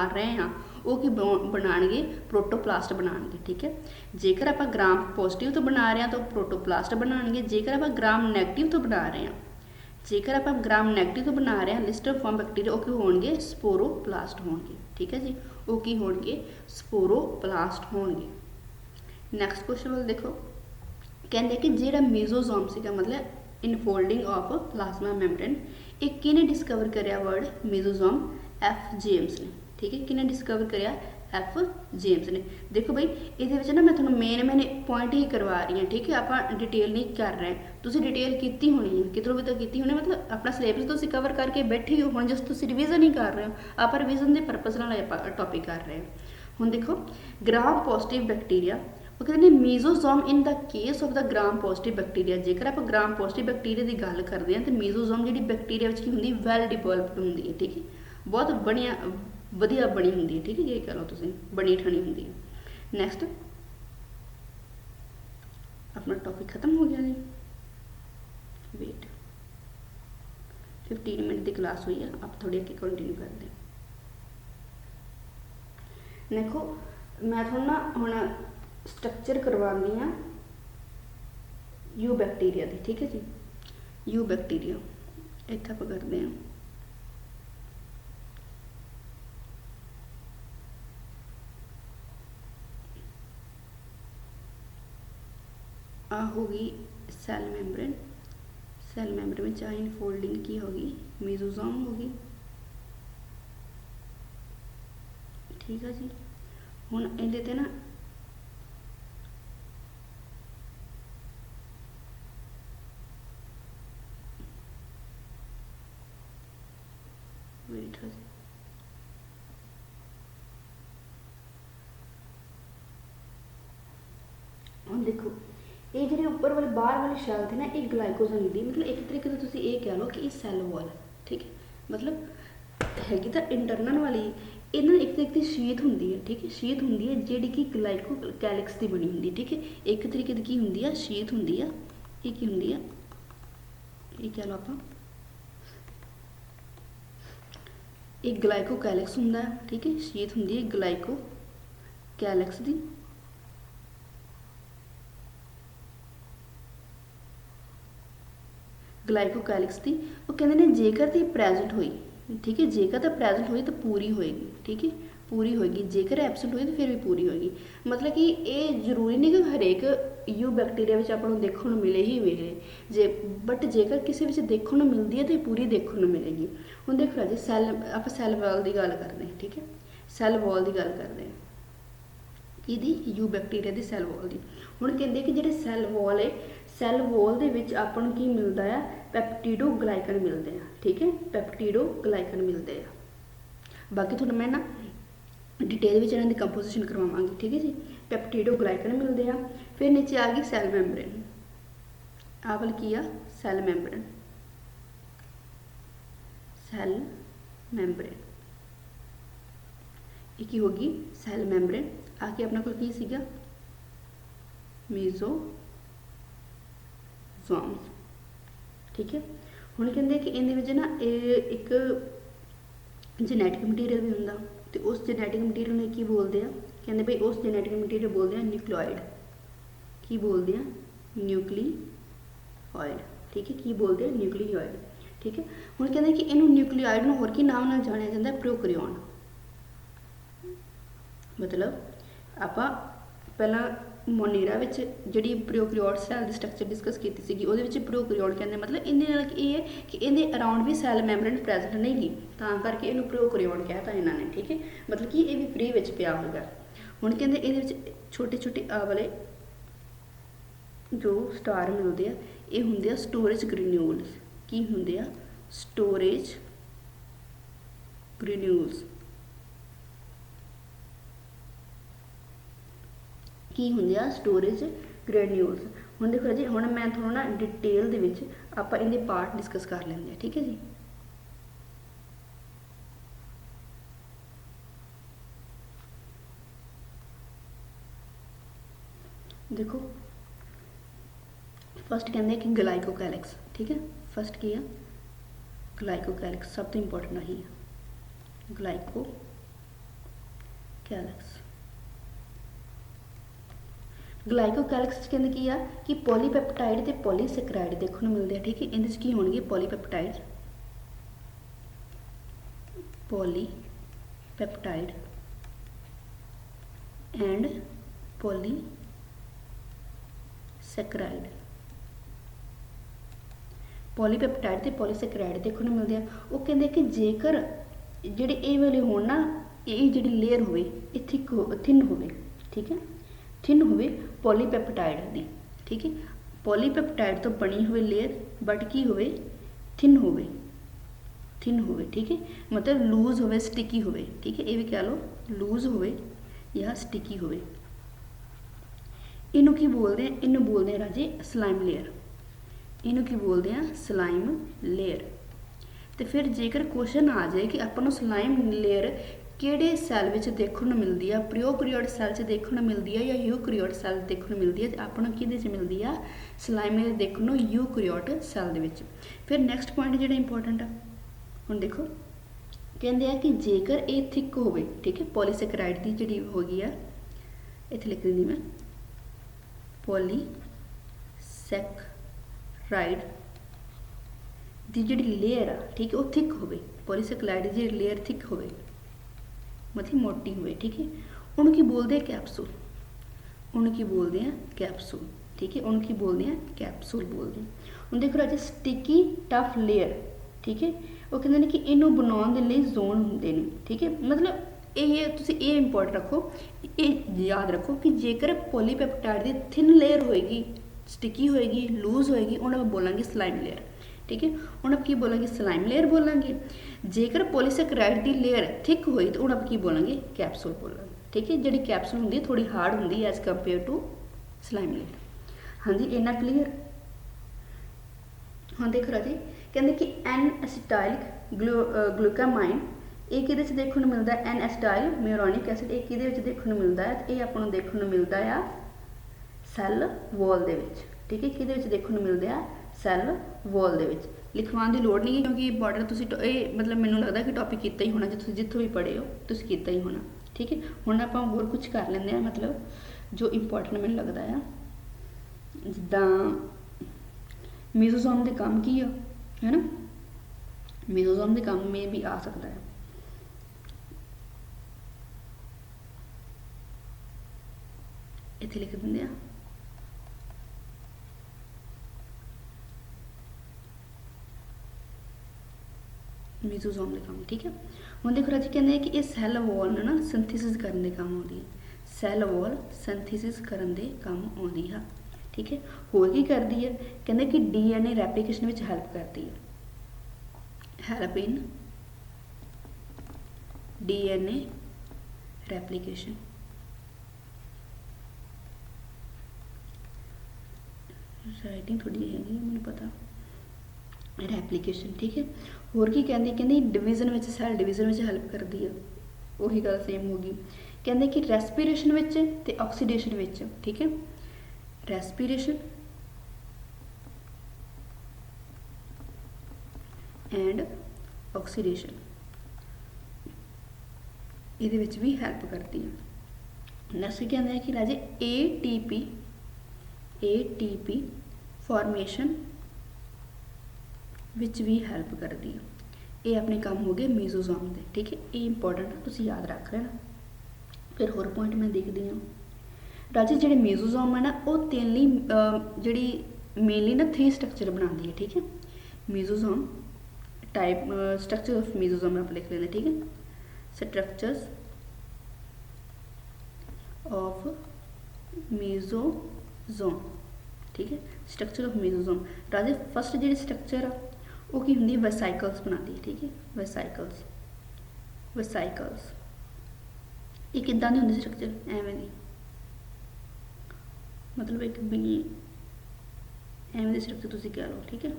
ਰਹੇ ਹਾਂ, ਉਹ ਕੀ ਬਣਾਉਣਗੇ, ਪ੍ਰੋਟੋਪਲਾਸਟ ਬਣਾਉਣਗੇ। ਠੀਕ ਹੈ, ਜੇਕਰ ਆਪਾਂ ਗ੍ਰਾਮ ਪੋਜ਼ਿਟਿਵ ਤੋਂ ਬਣਾ ਰਹੇ ਹਾਂ ਤਾਂ ਪ੍ਰੋਟੋਪਲਾਸਟ ਬਣਾਉਣਗੇ। ਜੇਕਰ ਆਪਾਂ ਗ੍ਰਾਮ ਨੈਗੇਟਿਵ ਤੋਂ ਬਣਾ ਰਹੇ ਹਾਂ, ਜੇਕਰ ਆਪਾਂ ਗ੍ਰਾਮ ਨੈਗੇਟਿਵ ਤੋਂ ਬਣਾ ਰਹੇ ਹਾਂ ਲਿਸਟਰ ਫਾਰਮ ਬੈਕਟੀਰੀਆ, ਉਹ ਕੀ ਹੋਣਗੇ, ਸਪੋਰੋਪਲਾਸਟ ਹੋਣਗੇ। ਠੀਕ ਹੈ ਜੀ, ਉਹ ਕੀ ਹੋਣਗੇ, ਸਪੋਰੋਪਲਾਸਟ ਹੋਣਗੇ। ਨੈਕਸਟ ਕੁਐਸਚਨ ਵੱਲ ਦੇਖੋ, कहते कि ਜਿਹੜਾ ਮੀਜ਼ੋਜ਼ੋਮ ਸੀਗਾ मतलब ਇਨਫੋਲਡਿੰਗ ਆਫ ਪਲਾਜ਼ਮਾ ਮੈਂਬਰੇਨ, ਇਹ ਕਿਹਨੇ ਡਿਸਕਵਰ ਕਰਿਆ ਵਰਡ ਮੀਜ਼ੋਜ਼ੋਮ? ਐਫ ਜੇਮਸ ਨੇ। ਠੀਕ ਹੈ, ਕਿਹਨੇ ਡਿਸਕਵਰ ਕਰਿਆ? ਐਫ ਜੇਮਸ ਨੇ। ਦੇਖੋ ਬਈ ਇਹਦੇ ਵਿੱਚ ਨਾ ਮੈਂ ਤੁਹਾਨੂੰ ਮੇਨ ਪੁਆਇੰਟ ਹੀ ਕਰਵਾ ਰਹੀ ਹਾਂ। ਠੀਕ ਹੈ, ਆਪਾਂ ਡਿਟੇਲ ਨਹੀਂ ਕਰ ਰਹੇ। ਤੁਸੀਂ ਡਿਟੇਲ ਕੀਤੀ ਹੋਣੀ ਹੈ, ਕਿਧਰੋਂ ਵੀ ਤਾਂ ਕੀਤੀ ਹੋਣੀ, ਮਤਲਬ ਆਪਣਾ ਸਿਲੇਬਸ ਤੁਸੀਂ ਕਵਰ ਕਰਕੇ ਬੈਠੇ ਹੋ। ਹੁਣ ਜਸਟ ਤੁਸੀਂ ਰਿਵੀਜ਼ਨ ਹੀ ਕਰ ਰਹੇ ਹੋ, ਆਪਾਂ ਰਿਵੀਜ਼ਨ ਦੇ ਪਰਪਸ ਨਾਲ ਆਪਾਂ ਟੌਪਿਕ ਕਰ ਰਹੇ ਹਾਂ। ਹੁਣ ਦੇਖੋ ਗ੍ਰਾਮ ਪੋਜ਼ਿਟਿਵ ਬੈਕਟੀਰੀਆ, ਉਹ ਕਹਿੰਦੇ ਨੇ mesosome in the case of the gram positive bacteria. ਜੇਕਰ ਆਪਾਂ ਗ੍ਰਾਮ ਪੋਜ਼ਿਟਿਵ ਬੈਕਟੀਰੀਆ ਦੀ ਗੱਲ ਕਰਦੇ ਹਾਂ ਤਾਂ ਮੀਜ਼ੋਜ਼ੋਮ ਜਿਹੜੀ ਬੈਕਟੀਰੀਆ ਵਿੱਚ ਕੀ ਹੁੰਦੀ? ਵੈਲ ਡਿਵੈਲਪਡ ਹੁੰਦੀ ਹੈ। ਠੀਕ ਹੈ, ਬਹੁਤ ਵਧੀਆ ਬਣੀ ਹੁੰਦੀ ਹੈ। ਠੀਕ ਹੈ, ਇਹ ਕਹ ਲਓ ਤੁਸੀਂ, ਬਣੀ ਠਣੀ ਹੁੰਦੀ ਹੈ। ਨੈਕਸਟ अपना टॉपिक खत्म हो गया जी। वेट 15 मिनट की क्लास हुई है, आप थोड़ी अगे कंटिन्यू करते हैं। देखो मैं थोड़ा ना हुण स्ट्रक्चर करवानी हाँ यू बैक्टीरिया की। ठीक है जी, यू बैक्टीरिया इतना आप करते हैं। आ होगी सैल मैम्ब्रेन, सैल मैम्ब्रेन में चाहे इनफोल्डिंग की होगी मीजोजोम होगी। ठीक है जी, हुण इहदे ते ना वेट है जी, हुण देखो ये जो उपर वाले बाहर वाली शैल थी ना, ये ग्लाइकोजन दी, मतलब एक तरीके से तुसीं ये कह लो कि ये सैल वॉल। ठीक है, मतलब हैगी तो इंटरनल वाली, ये ना एक तरीके की शीत होंगी है। ठीक है, शीत होंगी है जी कि ग्लाइको कैलिक्स की बनी होंगी। ठीक है, एक तरीके की की होंगी है शीत होंगी है, ये की होंगी है, ये कह लो आप एक ग्लाइको कैलिक्स होंगे। ठीक है, शीत होंगी है ग्लाइको कैलिक्स की। ग्लाइकोकैलिक्स की वो कहते हैं जेकर तो प्रैजेंट हुई। ठीक है, जेकर तो प्रैजेंट हुई तो पूरी होएगी। ठीक है, पूरी होएगी, जेकर एबसेंट हुई तो फिर भी पूरी होएगी। मतलब कि ये जरूरी नहीं कि हरेक यू बैक्टीरिया में आपको देखने को मिले ही मिले जे, बट जेकर किसी में देखने को मिलती है तो ये पूरी देखने को मिलेगी। हम देखो जी सैल, आप सैल वॉल की गल करते हैं। ठीक है, सैल वॉल की गल करते हैं कि यू बैक्टीरिया की सैल वॉल की। हुण कहते कि जो सैल वॉल है, सैल वॉल के विच आपां नूं की मिलता है? पैप्टिडोग्लाइकन मिलते हैं। ठीक है, पैप्टिडोग्लाइकन मिलते हैं। बाकी थोड़ा मैं ना डिटेल में इन्हां दी कंपोजिशन करवावांगी। ठीक है जी, पैप्टिडोग्लाइकन मिलते हैं। फिर नीचे आ गई सैल मैम्ब्रेन, आ वाल की आ सैल मैम्ब्रेन, सैल मैम्ब्रेन ये की होगी सैल मैम्ब्रेन। आके अपने को की सीगा मीजोजोम्स। ठीक है, हुण कहते कि इहदे ना एक जेनेटिक मटीरियल भी हुंदा, तो उस जेनेटिक मटीरियल में की बोलते हैं? कहते भाई उस जेनेटिक मटीरियल बोलते हैं न्यूक्लियोइड। की बोलते हैं? न्यूक्लियोइड। ठीक है, की बोलते हैं? न्यूक्लियोइड। ठीक है, हुण कहते कि इनू न्यूक्लियोइड नूं होर की नाम नाल जानिया जांदा है? प्रोकैरियोन। मतलब आपां पहला मोनेरा विच जिहड़ी प्रोकैरियोट सैल दी स्ट्रक्चर डिस्कस की सीगी, उहदे विच प्रोकैरियोट कहंदे, मतलब इहदे नाल ये है कि इहदे अराउंड भी सैल मैम्ब्रेन प्रेजेंट नहीं गी, तां करके इहनूं प्रोकैरियोट कहता इन्हां ने। ठीक है, मतलब कि ये भी फ्री विच पिया होगा। हुण कहंदे इहदे विच छोटे छोटे आ वाले जो स्टार मिलते हैं, ये हुंदे आ स्टोरेज ग्रेन्यूल्स। की हुंदे आ? Storage granules. की होंगे आ? Storage granules. हुण देखो जी, हुण मैं थोड़ा ना डिटेल दे विच आपां इहदे पार्ट डिस्कस कर लेंगे हैं। ठीक है जी, देखो फस्ट कहते हैं कि ग्लाइकोकैलिक्स। ठीक है, फस्ट की है ग्लाइकोकैलिक्स, सब तो इंपॉर्टेंट ही है ग्लाइकोकैलिक्स। ग्लाइकोकैलिक्स कहते की आ कि पॉलीपेप्टाइड ते पॉलीसेक्राइड देखने मिलते हैं। ठीक है, इहदे की होणगे पॉलीपेप्टाइड, पॉलीपेप्टाइड एंड ਸੈਕਰਾਈਡ। ਪੋਲੀਪੈਪਟਾਈਡ ਤੇ ਪੋਲੀਸੈਕਰਾਈਡ ਦੇਖਣ ਨੂੰ ਮਿਲਦੇ ਆ। ਉਹ ਕਹਿੰਦੇ ਕਿ ਜੇਕਰ ਜਿਹੜੇ ਇਹ ਵਾਲੇ ਹੋਣ ਨਾ, ਇਹ ਜਿਹੜੀ ਲੇਅਰ ਹੋਵੇ ਇਹ ਥਿਨ ਹੋਵੇ, ਠੀਕ ਹੈ, ਥਿਨ ਹੋਵੇ ਪੋਲੀਪੈਪਟਾਈਡ ਦੀ, ਠੀਕ ਹੈ। ਪੋਲੀਪੈਪਟਾਈਡ ਤੋਂ ਬਣੀ ਹੋਵੇ ਲੇਅਰ ਬਟ ਕੀ ਹੋਵੇ, ਥਿਨ ਹੋਵੇ, ਥਿਨ ਹੋਵੇ, ਠੀਕ ਹੈ, ਮਤਲਬ ਲੂਜ਼ ਹੋਵੇ, ਸਟਿਕੀ ਹੋਵੇ, ਠੀਕ ਹੈ। ਇਹ ਵੀ ਕਹਿ ਲਓ ਲੂਜ਼ ਹੋਵੇ ਜਾਂ ਸਟਿਕੀ ਹੋਵੇ। ਇਹਨੂੰ ਕੀ ਬੋਲਦੇ ਆ, ਇਹਨੂੰ ਬੋਲਦੇ ਆ ਰਾਜੇ ਸਲਾਈਮ ਲੇਅਰ। ਇਹਨੂੰ ਕੀ ਬੋਲਦੇ ਆ, ਸਲਾਈਮ ਲੇਅਰ। ਤੇ ਫਿਰ ਜੇਕਰ ਕੁਐਸਚਨ ਆ ਜਾਏ ਕਿ ਆਪਾਂ ਨੂੰ ਸਲਾਈਮ ਲੇਅਰ ਕਿਹੜੇ ਸੈੱਲ ਵਿੱਚ ਦੇਖਣ ਨੂੰ ਮਿਲਦੀ ਆ, ਪ੍ਰੋਕੈਰੀਓਟ ਸੈੱਲ 'ਚ ਦੇਖਣ ਨੂੰ ਮਿਲਦੀ ਆ ਜਾਂ ਯੂਕੈਰੀਓਟ ਸੈੱਲ ਦੇਖਣ ਨੂੰ ਮਿਲਦੀ ਆ, ਤੇ ਆਪਾਂ ਨੂੰ ਕਿਹਦੇ 'ਚ ਮਿਲਦੀ ਆ, ਸਲਾਈਮ ਲੇਅਰ ਦੇਖਣ ਨੂੰ ਯੂਕੈਰੀਓਟ ਸੈੱਲ ਦੇ ਵਿੱਚ। ਫਿਰ ਨੈਕਸਟ ਪੁਆਇੰਟ ਜਿਹੜਾ ਇੰਪੋਰਟੈਂਟ ਆ, ਹੁਣ ਦੇਖੋ ਕਹਿੰਦੇ ਆ ਕਿ ਜੇਕਰ ਇਹ ਥਿਕ ਹੋਵੇ, ਠੀਕ ਹੈ, ਪੋਲੀਸੈਕਰਾਈਡ ਦੀ ਜਿਹੜੀ ਹੋ ਗਈ ਆ, ਇੱਥੇ ਲਿਖ ਦਿੰਦੀ ਮੈਂ ਪੋਲੀਸੈਕਰਾਈਡ ਦੀ ਜਿਹੜੀ ਲੇਅਰ ਆ, ਠੀਕ ਹੈ, ਉਹ ਥਿਕ ਹੋਵੇ। ਪੋਲੀਸੈਕਰਾਈਡ ਦੀ ਜਿਹੜੀ ਲੇਅਰ ਥਿਕ ਹੋਵੇ, ਮਤਲਬ ਮੋਟੀ ਹੋਵੇ, ਠੀਕ ਹੈ, ਉਹਨੂੰ ਕੀ ਬੋਲਦੇ ਆ, ਕੈਪਸੂਲ। ਉਹਨੂੰ ਕੀ ਬੋਲਦੇ ਆ, ਕੈਪਸੂਲ, ਠੀਕ ਹੈ, ਉਹਨੂੰ ਕੀ ਬੋਲਦੇ ਆ, ਕੈਪਸੂਲ ਬੋਲਦੇ ਆ। ਹੁਣ ਦੇਖੋ ਰਾਜੇ ਸਟਿਕੀ ਟਫ ਲੇਅਰ, ਠੀਕ ਹੈ, ਉਹ ਕਹਿੰਦੇ ਨੇ ਕਿ ਇਹਨੂੰ ਬਣਾਉਣ ਦੇ ਲਈ ਜ਼ੋਨ ਹੁੰਦੇ ਨੇ, ਠੀਕ ਹੈ। ਮਤਲਬ ਇਹ ਤੁਸੀਂ ਇਹ ਇੰਪੋਰਟੈਂਟ ਰੱਖੋ, ਇਹ ਯਾਦ ਰੱਖੋ ਕਿ ਜੇਕਰ ਪੋਲੀਪੈਪਟਾਈਡ ਦੀ ਥਿਨ ਲੇਅਰ ਹੋਏਗੀ, ਸਟਿਕੀ ਹੋਏਗੀ, ਲੂਜ਼ ਹੋਏਗੀ, ਉਹਨਾਂ ਨੂੰ ਬੋਲਾਂਗੇ ਸਲਾਈਮ ਲੇਅਰ, ਠੀਕ ਹੈ। ਹੁਣ ਆਪਾਂ ਕੀ ਬੋਲਾਂਗੇ, ਸਲਾਈਮ ਲੇਅਰ ਬੋਲਾਂਗੇ। ਜੇਕਰ ਪੋਲੀਸੈਕਰਾਈਡ ਦੀ ਲੇਅਰ ਥਿਕ ਹੋਈ ਤਾਂ ਹੁਣ ਆਪਾਂ ਕੀ ਬੋਲਾਂਗੇ, ਕੈਪਸੂਲ ਬੋਲਾਂਗੇ, ਠੀਕ ਹੈ। ਜਿਹੜੀ ਕੈਪਸੂਲ ਹੁੰਦੀ ਹੈ ਥੋੜੀ ਹਾਰਡ ਹੁੰਦੀ ਹੈ as compare to slime layer. ਹਾਂਜੀ, ਇੰਨਾ ਕਲੀਅਰ। ਹੁਣ ਦੇਖੋ ਰਾਜੀ ਕਹਿੰਦੇ ਕਿ ਐਨ ਐਸੀਟਾਈਲ ਗਲੂਕਾਮਾਈਨ ਇਹ ਕਿਹਦੇ 'ਚ ਦੇਖਣ ਨੂੰ ਮਿਲਦਾ, ਐਨ ਐਸੀਟਾਈਲ ਮਿਊਰਾਨਿਕ ਐਸਿਡ, ਇਹ ਕਿਹਦੇ ਵਿੱਚ ਦੇਖਣ ਨੂੰ ਮਿਲਦਾ ਹੈ, ਇਹ ਆਪਾਂ ਨੂੰ ਦੇਖਣ ਨੂੰ ਮਿਲਦਾ ਆ ਸੈੱਲ ਵਾਲ ਦੇ ਵਿੱਚ, ਠੀਕ ਹੈ। ਕਿਹਦੇ ਵਿੱਚ ਦੇਖਣ ਨੂੰ ਮਿਲਦੇ ਆ, ਸੈੱਲ ਵਾਲ ਦੇ ਵਿੱਚ। ਲਿਖਵਾਉਣ ਦੀ ਲੋੜ ਨਹੀਂ ਕਿਉਂਕਿ ਇੰਪੋਰਟੈਂਟ ਤੁਸੀਂ ਇਹ ਮਤਲਬ ਮੈਨੂੰ ਲੱਗਦਾ ਕਿ ਟੌਪਿਕ ਕੀਤਾ ਹੀ ਹੋਣਾ, ਜੇ ਤੁਸੀਂ ਜਿੱਥੋਂ ਵੀ ਪੜ੍ਹੇ ਹੋ ਤੁਸੀਂ ਕੀਤਾ ਹੀ ਹੋਣਾ, ਠੀਕ ਹੈ। ਹੁਣ ਆਪਾਂ ਹੋਰ ਕੁਝ ਕਰ ਲੈਂਦੇ ਆ, ਮਤਲਬ ਜੋ ਇੰਪੋਰਟੈਂਟ ਮੈਨੂੰ ਲੱਗਦਾ ਆ, ਜਿੱਦਾਂ ਮੀਜ਼ੋਸੋਮ ਦੇ ਕੰਮ ਕੀ ਆ, ਹੈ ਨਾ, ਮੀਜ਼ੋਸੋਮ ਦੇ ਕੰਮ ਮੇ ਵੀ ਆ ਸਕਦਾ ਹੈ। ਇੱਥੇ ਲਿਖ ਦਿੰਦੇ ਆ ਮੀਜ਼ੋਸੋਮ ਦੇ ਕੰਮ, ਠੀਕ ਹੈ। ਹੁਣ ਦੇਖੋ ਰਾਜੀ ਕਹਿੰਦੇ ਕਿ ਇਹ ਸੈੱਲ ਵਾਲ ਨੂੰ ਨਾ ਸਿੰਥੇਸਿਸ ਕਰਨ ਦੇ ਕੰਮ ਆਉਂਦੀ ਹੈ, ਸੈੱਲ ਵਾਲ ਸਿੰਥੇਸਿਸ ਕਰਨ ਦੇ ਕੰਮ ਆਉਂਦੀ ਆ, ਠੀਕ ਹੈ। ਹੋਰ ਕੀ ਕਰਦੀ ਹੈ, ਕਹਿੰਦੇ ਕਿ ਡੀਐਨਏ ਰੈਪਲੀਕੇਸ਼ਨ ਵਿੱਚ ਹੈਲਪ ਕਰਦੀ ਹੈ, ਹੈਲਪ ਇਨ ਡੀਐਨਏ ਰੈਪਲੀਕੇਸ਼ਨ। ਰਾਈਟਿੰਗ ਥੋੜੀ ਜਿਹੀ ਹੈਗੀ ਮੈਨੂੰ ਪਤਾ, ਰੈਪਲੀਕੇਸ਼ਨ, ਠੀਕ ਹੈ। ਹੋਰ ਕੀ ਕਹਿੰਦੀ, ਕਹਿੰਦੀ ਡਿਵੀਜ਼ਨ ਵਿੱਚ, ਸੈੱਲ ਡਿਵੀਜ਼ਨ ਵਿੱਚ ਹੈਲਪ ਕਰਦੀ ਆ, ਉਹੀ ਗੱਲ ਸੇਮ ਹੋ ਗਈ। ਕਹਿੰਦੇ ਕਿ ਰੈਸਪੀਰੇਸ਼ਨ ਵਿੱਚ ਤੇ ਆਕਸੀਡੇਸ਼ਨ ਵਿੱਚ, ਠੀਕ ਹੈ, ਰੈਸਪੀਰੇਸ਼ਨ ਐਂਡ ਆਕਸੀਡੇਸ਼ਨ ਇਹਦੇ ਵਿੱਚ ਵੀ ਹੈਲਪ ਕਰਦੀ ਹੈ। ਨੈਕਸਟ ਕਹਿੰਦੇ ਆ ਕਿ ਰਾਜੇ ATP ਫਾਰਮੇਸ਼ਨ ਵਿੱਚ ਵੀ ਹੈਲਪ ਕਰਦੀ ਹੈ। ਇਹ ਆਪਣੇ ਕੰਮ ਹੋ ਗਏ ਮੀਜ਼ੋਸੋਮ ਦੇ, ਠੀਕ ਹੈ। ਇਹ ਇੰਪੋਰਟੈਂਟ ਤੁਸੀਂ ਯਾਦ ਰੱਖ ਲੈਣਾ। ਫਿਰ ਹੋਰ ਪੁਆਇੰਟ ਮੈਂ ਦੇਖਦੀ ਹਾਂ ਰਾਜੇ, ਜਿਹੜੇ ਮੀਜ਼ੋਸੋਮ ਹੈ ਨਾ ਉਹ ਜਿਹੜੀ ਮੇਨਲੀ ਨਾ 3 ਸਟਰਕਚਰ ਬਣਾਉਂਦੀ ਹੈ, ਠੀਕ ਹੈ। ਮੀਜ਼ੋਸੋਮ ਟਾਈਪ ਸਟਰਕਚਰ ਆਫ ਮੀਜ਼ੋਸੋਮ ਆਪਾਂ ਲਿਖ ਲੈਂਦੇ, ਠੀਕ ਹੈ। ਸਟਰਕਚਰਸ ਆਫ ਮੀਜ਼ੋਸੋਮ, ਠੀਕ ਹੈ। ਸਟਰਕਚਰ ਆਫ ਮੀਜ਼ੋਸੋਮ ਰਾਜੇ ਫਸਟ ਜਿਹੜੀ ਸਟਰਕਚਰ ਆ ਉਹ ਕੀ ਹੁੰਦੀ ਹੈ, ਵੈਸਾਈਕਲਸ ਬਣਾਉਂਦੀ ਹੈ, ਠੀਕ ਹੈ। ਵੈਸਾਈਕਲਸ ਇਹ ਕਿੱਦਾਂ ਦੀ ਹੁੰਦੀ ਸਟਰਕਚਰ, ਐਵੇਂ ਦੀ, ਮਤਲਬ ਇੱਕ ਵੀ ਐਵੇਂ ਦੀ ਸਟਰਕਚਰ ਤੁਸੀਂ ਕਹਿ ਲਓ, ਠੀਕ ਹੈ।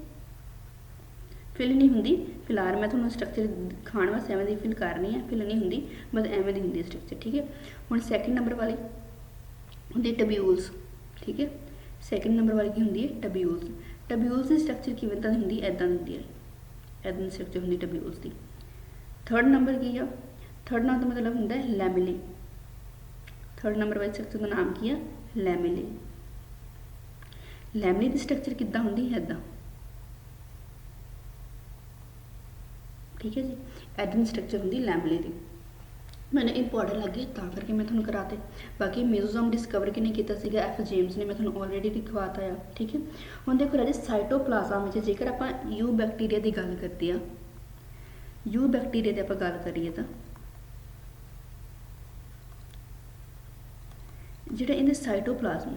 ਫਿਲ ਨਹੀਂ ਹੁੰਦੀ, ਫਿਲਹਾਲ ਮੈਂ ਤੁਹਾਨੂੰ ਸਟਰਕਚਰ ਦਿਖਾਉਣ ਵਾਸਤੇ ਐਵੇਂ ਦੀ ਫਿਲ ਕਰਨੀ ਹੈ, ਫਿਲ ਨਹੀਂ ਹੁੰਦੀ, ਬਸ ਐਵੇਂ ਦੀ ਹੁੰਦੀ ਸਟਰਕਚਰ, ਠੀਕ ਹੈ। ਹੁਣ ਸੈਕਿੰਡ ਨੰਬਰ ਵਾਲੀ ਹੁੰਦੀ ਟਬਿਊਲਸ, ਠੀਕ ਹੈ। ਸੈਕਿੰਡ ਨੰਬਰ ਵਾਲੀ ਕੀ ਹੁੰਦੀ ਹੈ, ਟਬਿਊਲਸ। ਟਬਿਊਲਸ ਦੀ ਸਟਰਕਚਰ ਕਿਵੇਂ ਦੀ ਹੁੰਦੀ ਹੈ, ਇੱਦਾਂ ਦੀ ਹੁੰਦੀ ਹੈ, ਇੱਦਾਂ ਦੀ ਸਟਰਕਚਰ ਹੁੰਦੀ ਟਬਿਊਲਸ ਦੀ। ਥਰਡ ਨੰਬਰ ਕੀ ਆ, ਥਰਡ ਨਾਲ ਦਾ ਮਤਲਬ ਹੁੰਦਾ ਹੈ ਲੈਮਿਲੇ। ਥਰਡ ਨੰਬਰ ਵਾਲੀ ਸਟਰਕਚਰ ਦਾ ਨਾਮ ਕੀ ਆ, ਲੈਮਿਲੇ। ਲੈਮਿਲੇ ਦੀ ਸਟਰਕਚਰ ਕਿੱਦਾਂ ਹੁੰਦੀ ਹੈ, ਇੱਦਾਂ, ਠੀਕ ਹੈ ਜੀ। ਇੱਦਾਂ ਦੀ ਸਟਰਕਚਰ ਹੁੰਦੀ ਲੈਮਿਲੇ ਦੀ। मैंने इंपॉर्टेंट लगे ਤਾਂ ਕਰਕੇ मैं ਤੁਹਾਨੂੰ कराते। बाकी मेसोसोम डिस्कवर किने कीता सीगा एफ जेम्स ने, मैं ਤੁਹਾਨੂੰ ऑलरेडी लिखवाता है। ठीक है, ਹੁਣ देखो राजे साइटोप्लाज्म ਵਿੱਚ जेकर ਆਪਾਂ यू बैक्टीरिया की गल करते हैं, यू बैक्टीरिया की आप गल करिए तो ਜਿਹੜਾ ਇਹਦੇ ਸਾਈਟੋਪਲਾਜ਼ਮ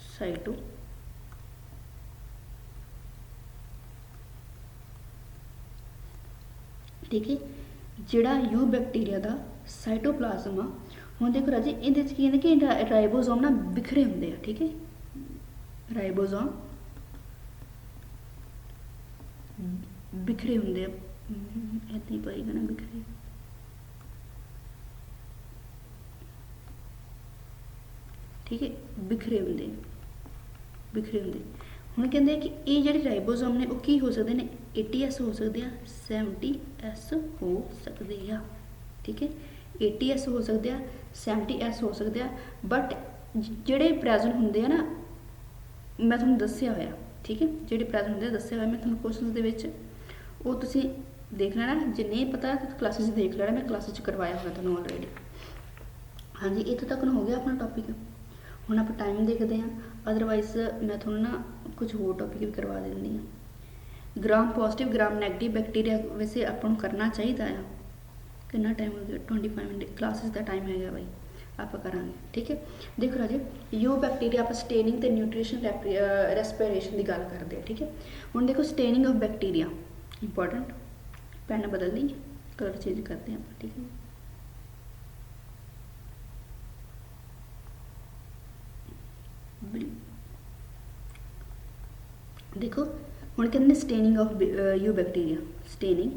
ਸਾਈਟੋ ठीक है, ਜਿਹੜਾ ਯੂ ਬੈਕਟੀਰੀਆ ਦਾ ਸਾਈਟੋਪਲਾਜ਼ਮ ਆ। ਹੁਣ ਦੇਖੋ ਰਾਜੇ ਇਹਦੇ ਚ ਕੀ ਹੈ ਕਿ ਰਾਈਬੋਸੋਮ ਨਾ ਬਿਖਰੇ ਹੁੰਦੇ ਆ। ਠੀਕ ਹੈ, ਰਾਈਬੋਸੋਮ ਬਿਖਰੇ ਹੁੰਦੇ ਆ, ਇੱਦਾਂ ਹੀ ਪਏਗਾ ਨਾ ਬਿਖਰੇ। ठीक है, बिखरे होंगे, बिखरे होंगे। ਹੁਣ ਕਹਿੰਦੇ ਕਿ ਇਹ ਜਿਹੜੇ ਰਾਈਬੋਸੋਮ ਨੇ ਉਹ ਕੀ ਹੋ ਸਕਦੇ ਨੇ, 80S ਹੋ ਸਕਦੇ ਆ, 70S ਹੋ ਸਕਦੇ ਆ। ਠੀਕ ਹੈ, 80S ਹੋ ਸਕਦੇ ਆ, 70S ਹੋ ਸਕਦੇ ਆ। ਬਟ ਜਿਹੜੇ ਪ੍ਰੈਜ਼ੈਂਟ ਹੁੰਦੇ ਆ ਨਾ, ਮੈਂ ਤੁਹਾਨੂੰ ਦੱਸਿਆ ਹੋਇਆ। ਠੀਕ ਹੈ, ਜਿਹੜੇ ਪ੍ਰੈਜ਼ੈਂਟ ਹੁੰਦੇ ਆ ਦੱਸਿਆ ਹੋਇਆ ਮੈਂ ਤੁਹਾਨੂੰ ਕੁਐਸਚਨਸ ਦੇ ਵਿੱਚ, ਉਹ ਤੁਸੀਂ ਦੇਖ ਲੈਣਾ। ਜੇ ਨਹੀਂ ਪਤਾ ਤਾਂ ਕਲਾਸਿਸ ਦੇਖ ਲੈਣਾ, ਮੈਂ ਕਲਾਸਿਸ 'ਚ ਕਰਵਾਇਆ ਹੋਇਆ ਤੁਹਾਨੂੰ ਆਲਰੇਡੀ। ਹਾਂਜੀ, ਇੱਥੋਂ ਤੱਕ ਹੋ ਗਿਆ ਆਪਣਾ ਟੌਪਿਕ। ਹੁਣ ਆਪਾਂ ਟਾਈਮ ਦੇਖਦੇ ਹਾਂ, ਅਦਰਵਾਈਜ਼ ਮੈਂ ਤੁਹਾਨੂੰ ਨਾ ਕੁਝ ਹੋਰ ਟੌਪਿਕ ਵੀ ਕਰਵਾ ਦਿੰਦੀ ਹਾਂ। Gram positive gram negative bacteria ਵੈਸੇ ਆਪਾਂ ਨੂੰ ਕਰਨਾ ਚਾਹੀਦਾ ਆ। ਕਿੰਨਾ ਟਾਈਮ ਹੋ ਗਿਆ, 25 ਮਿੰਟ ਕਲਾਸਿਸ ਦਾ ਟਾਈਮ ਹੈਗਾ ਬਾਈ, ਆਪਾਂ ਕਰਾਂਗੇ। ਠੀਕ ਹੈ, ਦੇਖੋ ਰਾਜੇ ਯੂ ਬੈਕਟੀਰੀਆ ਆਪਾਂ ਸਟੇਨਿੰਗ ਤੇ ਨਿਊਟ੍ਰੀਸ਼ਨ ਰੈਸਪੀਰੇਸ਼ਨ ਦੀ ਗੱਲ ਕਰਦੇ ਹਾਂ। ਠੀਕ ਹੈ, ਹੁਣ ਦੇਖੋ ਸਟੇਨਿੰਗ ਆਫ ਬੈਕਟੀਰੀਆ ਇੰਪੋਰਟੈਂਟ। ਪੈਨ ਬਦਲ ਲਈ, ਕਲਰ ਚੇਂਜ ਕਰਦੇ ਹਾਂ ਆਪਾਂ। ਠੀਕ ਹੈ, देखो ਹੁਣ ਕਹਿੰਦੇ ਸਟੇਨਿੰਗ ਆਫ ਯੂ ਬੈਕਟੀਰੀਆ। ਸਟੇਨਿੰਗ,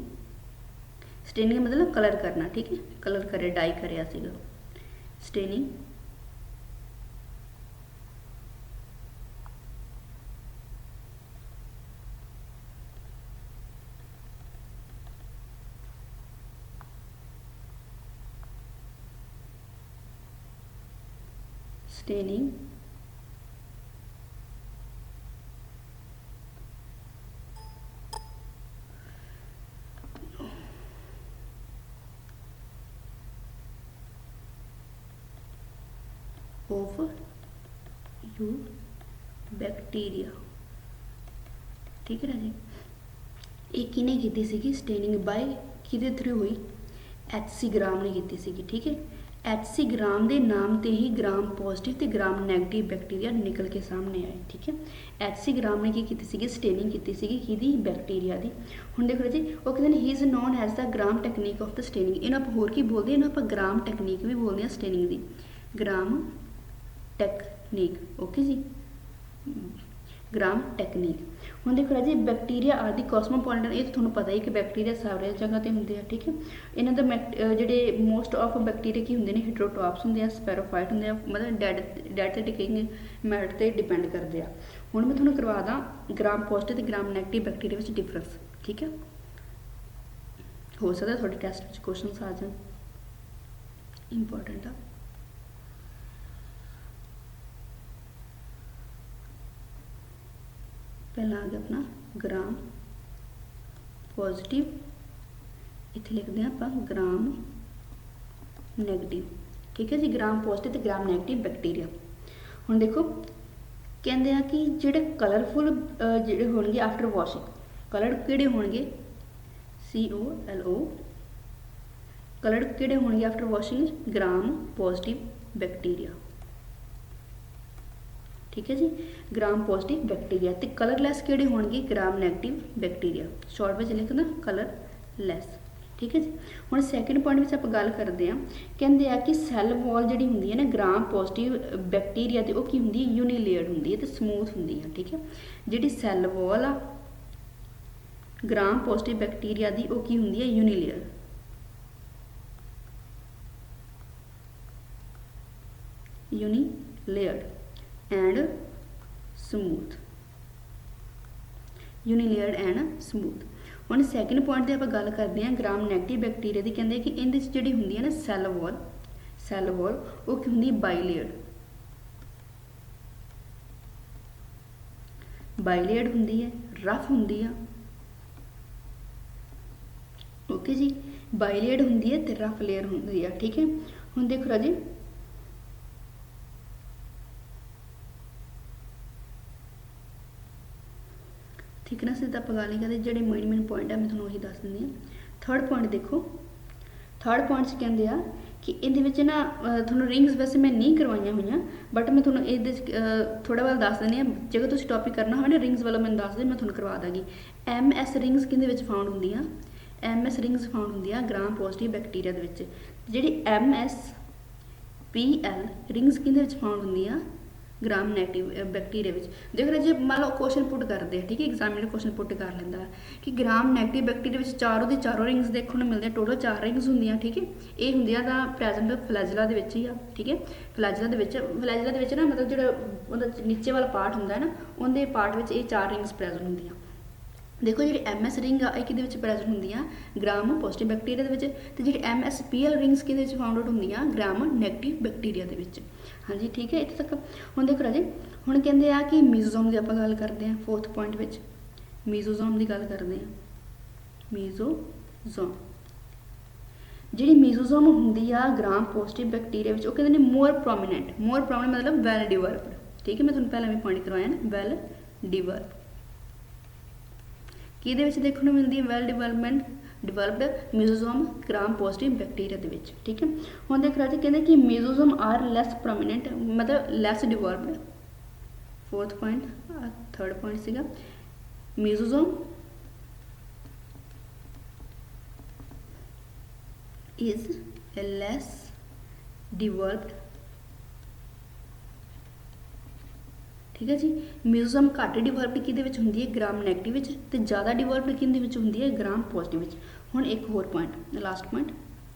ਸਟੇਨਿੰਗ मतलब कलर करना। ठीक है, कलर करे डाई करिया सीगा। Staining staining of you bacteria. ठीक है ना जी, ये किने की सी स्टेनिंग बाय कि थ्रू हुई, HC ग्राम ने की सी। ठीक है, HC ग्राम के नाम ते ही ग्राम पॉजिटिव ते ग्राम नैगेटिव बैक्टीरिया निकल के सामने आए। ठीक है, HC ग्राम ने की सी स्टेनिंग की सी बैक्टीरिया की। हुण देखो जी, वो कहते ही is known as the Gram technique of the staining. इन्हों आप होर की बोलते हैं, इन्हों आप ग्राम टैक्नीक भी बोलते हैं स्टेनिंग की, ग्राम टैक्नीक। ओके जी, ग्राम टैक्नीक। ਹੁਣ देखो राजी बैक्टीरिया आदि कॉस्मोपॉलिटन, ये तो ਤੁਹਾਨੂੰ पता ही कि बैक्टीरिया सारे जगह ਤੇ ਹੁੰਦੇ ਆ। ठीक है, ਇਹਨਾਂ ਦਾ ਜਿਹੜੇ ਮੋਸਟ ਆਫ बैक्टीरिया ਕੀ ਹੁੰਦੇ ਨੇ, ਹੀਟਰੋਟ੍ਰॉप्स ਹੁੰਦੇ ਆ, ਸਪੈਰੋਫਾਈਟ ਹੁੰਦੇ ਆ, ਮਤਲਬ ਡੈਡ ਤੇ ਡਿਕੇਇੰਗ ਮੈਟਰ ਤੇ ਡਿਪੈਂਡ ਕਰਦੇ ਆ। ਹੁਣ ਮੈਂ ਤੁਹਾਨੂੰ ਕਰਵਾ ਦਾਂ ਗ੍ਰਾਮ ਪੋਜ਼ਿਟਿਵ ਤੇ ਗ੍ਰਾਮ ਨੈਗੇਟਿਵ बैक्टीरिया ਵਿੱਚ ਡਿਫਰੈਂਸ। ਠੀਕ ਹੈ, ਹੋ ਸਕਦਾ ਤੁਹਾਡੇ ਟੈਸਟ ਵਿੱਚ ਕੁਐਸਚਨਸ ਆ ਜਾਣ, ਇੰਪੋਰਟੈਂਟ ਆ। पहला आ गया अपना ग्राम पॉजिटिव, इत्थे लिखते हैं आप ग्राम नैगेटिव। ठीक है जी, ग्राम पॉजिटिव तो ग्राम नैगेटिव बैक्टीरिया। हुण देखो कहते हैं कि जिहड़े कलरफुल जिहड़े होणगे आफ्टर वॉशिंग, कलर किहड़े होणगे, COLO, कलर किहड़े होणगे after washing, gram positive bacteria. ठीक है जी, ग्राम पॉजिटिव बैक्टीरिया। तो कलरलैस किहड़े होणगे, ग्राम नैगेटिव बैक्टीरिया। शॉर्ट विच लिखना कलरलैस। ठीक है जी, हुण सैकेंड पॉइंट में आप गल करते हैं, कहते हैं कि सैल वॉल जिहड़ी हुंदी है ना ग्राम पॉजिटिव बैक्टीरिया की, वो की हुंदी है, यूनीलेयर्ड हुंदी है तो समूथ हुंदी है। ठीक है, जिहड़ी सैल वॉल आ ग्राम पॉजिटिव बैक्टीरिया की, वो की हुंदी है, यूनीलेयर। यूनीलेयर्ड एंड समूथ, यूनीलेयर्ड एंड समूथ। हुण सैकेंड पॉइंट ते आपां गल करते हैं ग्राम नैगेटिव बैक्टीरिया की। कहते हैं कि इहदे च जिहड़ी हुंदी है ना सैल वॉल वो की हुंदी बाईलेयर्ड, बाईलेयर्ड हुंदी है, रफ हुंदी है, ओके जी, बाइलेयर्ड होंगी है तो रफ लेयर होंगी है। ठीक है, हुण देखो राजे, थिकनेस तो आप गल नहीं करते, जो मेन पॉइंट है मैं थोड़ा वही दस दी। थर्ड पॉइंट देखो, थर्ड पॉइंट कहते हैं कि ये ना थोड़ा रिंग्स वैसे मैं नहीं करवाई हुई, बट मैं थोड़ा ये थोड़ा बहुत दस देनी हाँ, जो तुम टॉपिक करना हो ना रिंग्स वाला मैं दस दे, मैं थोड़ा करवा दाँगी। एम एस रिंग्स कि फाउंड होंगे, एम एस रिंग्स फाउंड होंगे ग्राम पॉजिटिव बैक्टीरिया जी। M S P L rings कि फाउंड होंगे ग्राम नैगेटिव बैक्टीरिया। देख रहे जो मान लो क्वेश्चन पुट करते हैं, ठीक है, एग्जामिनर क्वेश्चन पुट कर लेंदा है कि ग्राम नैगेटिव बैक्टीरिया चारों की चारों रिंग्स देखने को मिलती, टोटल 4 रिंग्स होंगे। ठीक है, ये होंगे प्रैजेंट फ्लैजला ही आ। ठीक है, फ्लैजला ना मतलब जो नीचे वाला पार्ट होंगे ना, उनके पार्ट में ये 4 रिंग्स प्रैजेंट होंगे। देखो जी एम एस रिंग आ कि प्रैजेंट होंगे ग्राम पॉजिटिव बैक्टीरिया तो जी M S P L rings कि फाउंड आउट होंगे ग्राम नैगेटिव बैक्टीरिया। हाँ जी, ठीक है, इतने तक हम देखो राजे। हम कहते हैं कि मीजोजोम की आप गल करते हैं, फोर्थ पॉइंट में मीजोजोम की गल करते हैं। मीजोजोम जी मीजोजोम होंगी आ ग्राम पॉजिटिव बैक्टीरिया वो कहते हैं मोर प्रोमीनेंट मतलब वैल डिवेलप्ड। ठीक है, मैं तुम्हें पहले भी पॉइंट करवाया ना, वैल डिवेलप कि देखने मिलती है well developed mesosome Gram positive bacteria. ठीक है, हम देख रहे थे कहते कि मीजोजोम आर लैस प्रोमीनेंट मतलब less developed. Fourth point, third point सीगा मीजोजोम इज लैस डिवेलप्ड। ठीक है जी, मीजोजोम घट डिवेलप्ड कि होंगी है ग्राम नैगेटिव तो ज़्यादा डिवेलप्ड कि होंगी है ग्राम पॉजिटिव। हुण एक होर पॉइंट, लास्ट पॉइंट।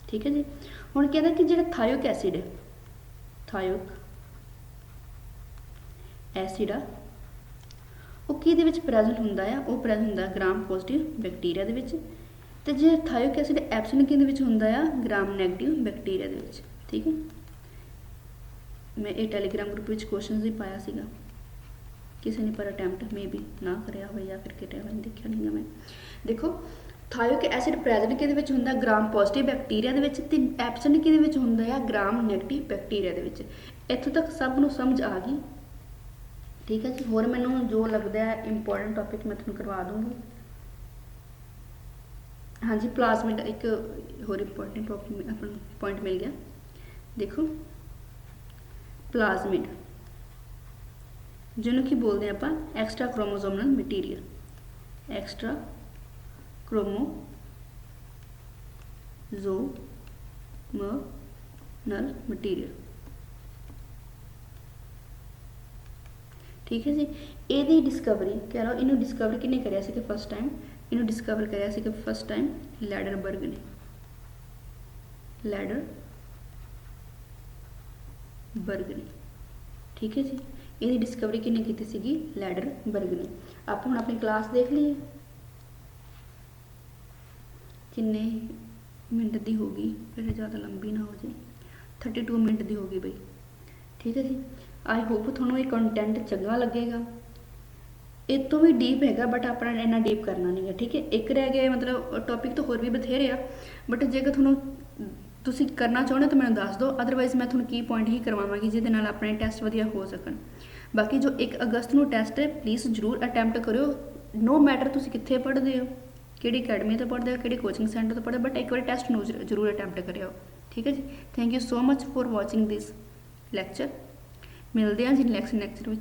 ठीक है जी, हुण कहता कि जो थायोक एसिड है, थायोक एसिड आ वो कि प्रैजेंट होंदा है, वो प्रैजेंट होंदा ग्राम पॉजिटिव बैक्टीरिया तो जो थायोक एसिड एब्सेंट कि होंदा है ग्राम नैगेटिव बैक्टीरिया। ठीक है, मैं ये टैलीग्राम ग्रुप में क्वेश्चन भी पाया सीगा, किसी ने पर अटैम्प्ट मे भी ना कराया हो या फिर किया मैंने देखा नहीं मैं। देखो थायोक एसिड प्रैजेंट कि होंदा ग्राम पॉजिटिव बैक्टीरिया तो एब्सेंट कि होंदा ग्राम नैगेटिव बैक्टीरिया। इत्थों तक सब नूं समझ आ गई। ठीक है जी, होर मैनूं जो लगता है इंपॉर्टेंट टॉपिक मैं तुहानूं करवा दूँगी। हाँ जी, प्लाज्मिड एक होर इंपॉर्टेंट टॉपिक अपन पॉइंट मिल गया। देखो प्लाज्मिड जिन्हों की बोलते हैं आप extra chromosomal material, extra chromosomal material. ठीक है जी, ये डिस्कवरी कह लो इन्हों डिस्कवर किने कराया सी फर्स्ट टाइम, इन्हों डिस्कवर कराया सी फर्स्ट टाइम लैडरबर्ग ने, लैडरबर्ग ने। ठीक है जी, ये डिस्कवरी किने की सी लैडरबर्ग ने। आप हम अपनी क्लास देख लीए किन्ने मिनट की होगी, फिर ज़्यादा लंबी ना हो जाए, 32 मिनट की होगी बई। ठीक है जी, आई होप थोड़ा ये कंटेंट चंगा लगेगा। इस तो भी डीप हैगा बट अपना इन्ना डीप करना नहीं है। ठीक है, एक रह गया मतलब टॉपिक तो होर भी बथेरे आ, बट जेकर थोड़ा तुसी करना चाहो तो मैंने दस दो, अदरवाइज मैं थोड़ा की पॉइंट ही करवावांगी जिहदे नाल अपने टैसट वधिया हो सकन। बाकी जो 1 अगस्त को टैसट है प्लीज़ जरूर अटैम्प्ट करो, नो मैटर तुसी कित्थे पढ़ते हो, किहड़ी अकैडमी तो पढ़ते हो, किहड़े कोचिंग सेंटर तो पढ़ते हो, बट एक बार टैसट जरूर अटैम्प्ट करियो। ठीक है जी, thank you so much for watching this lecture. मिलते हैं जी नैक्सट लैक्चर में।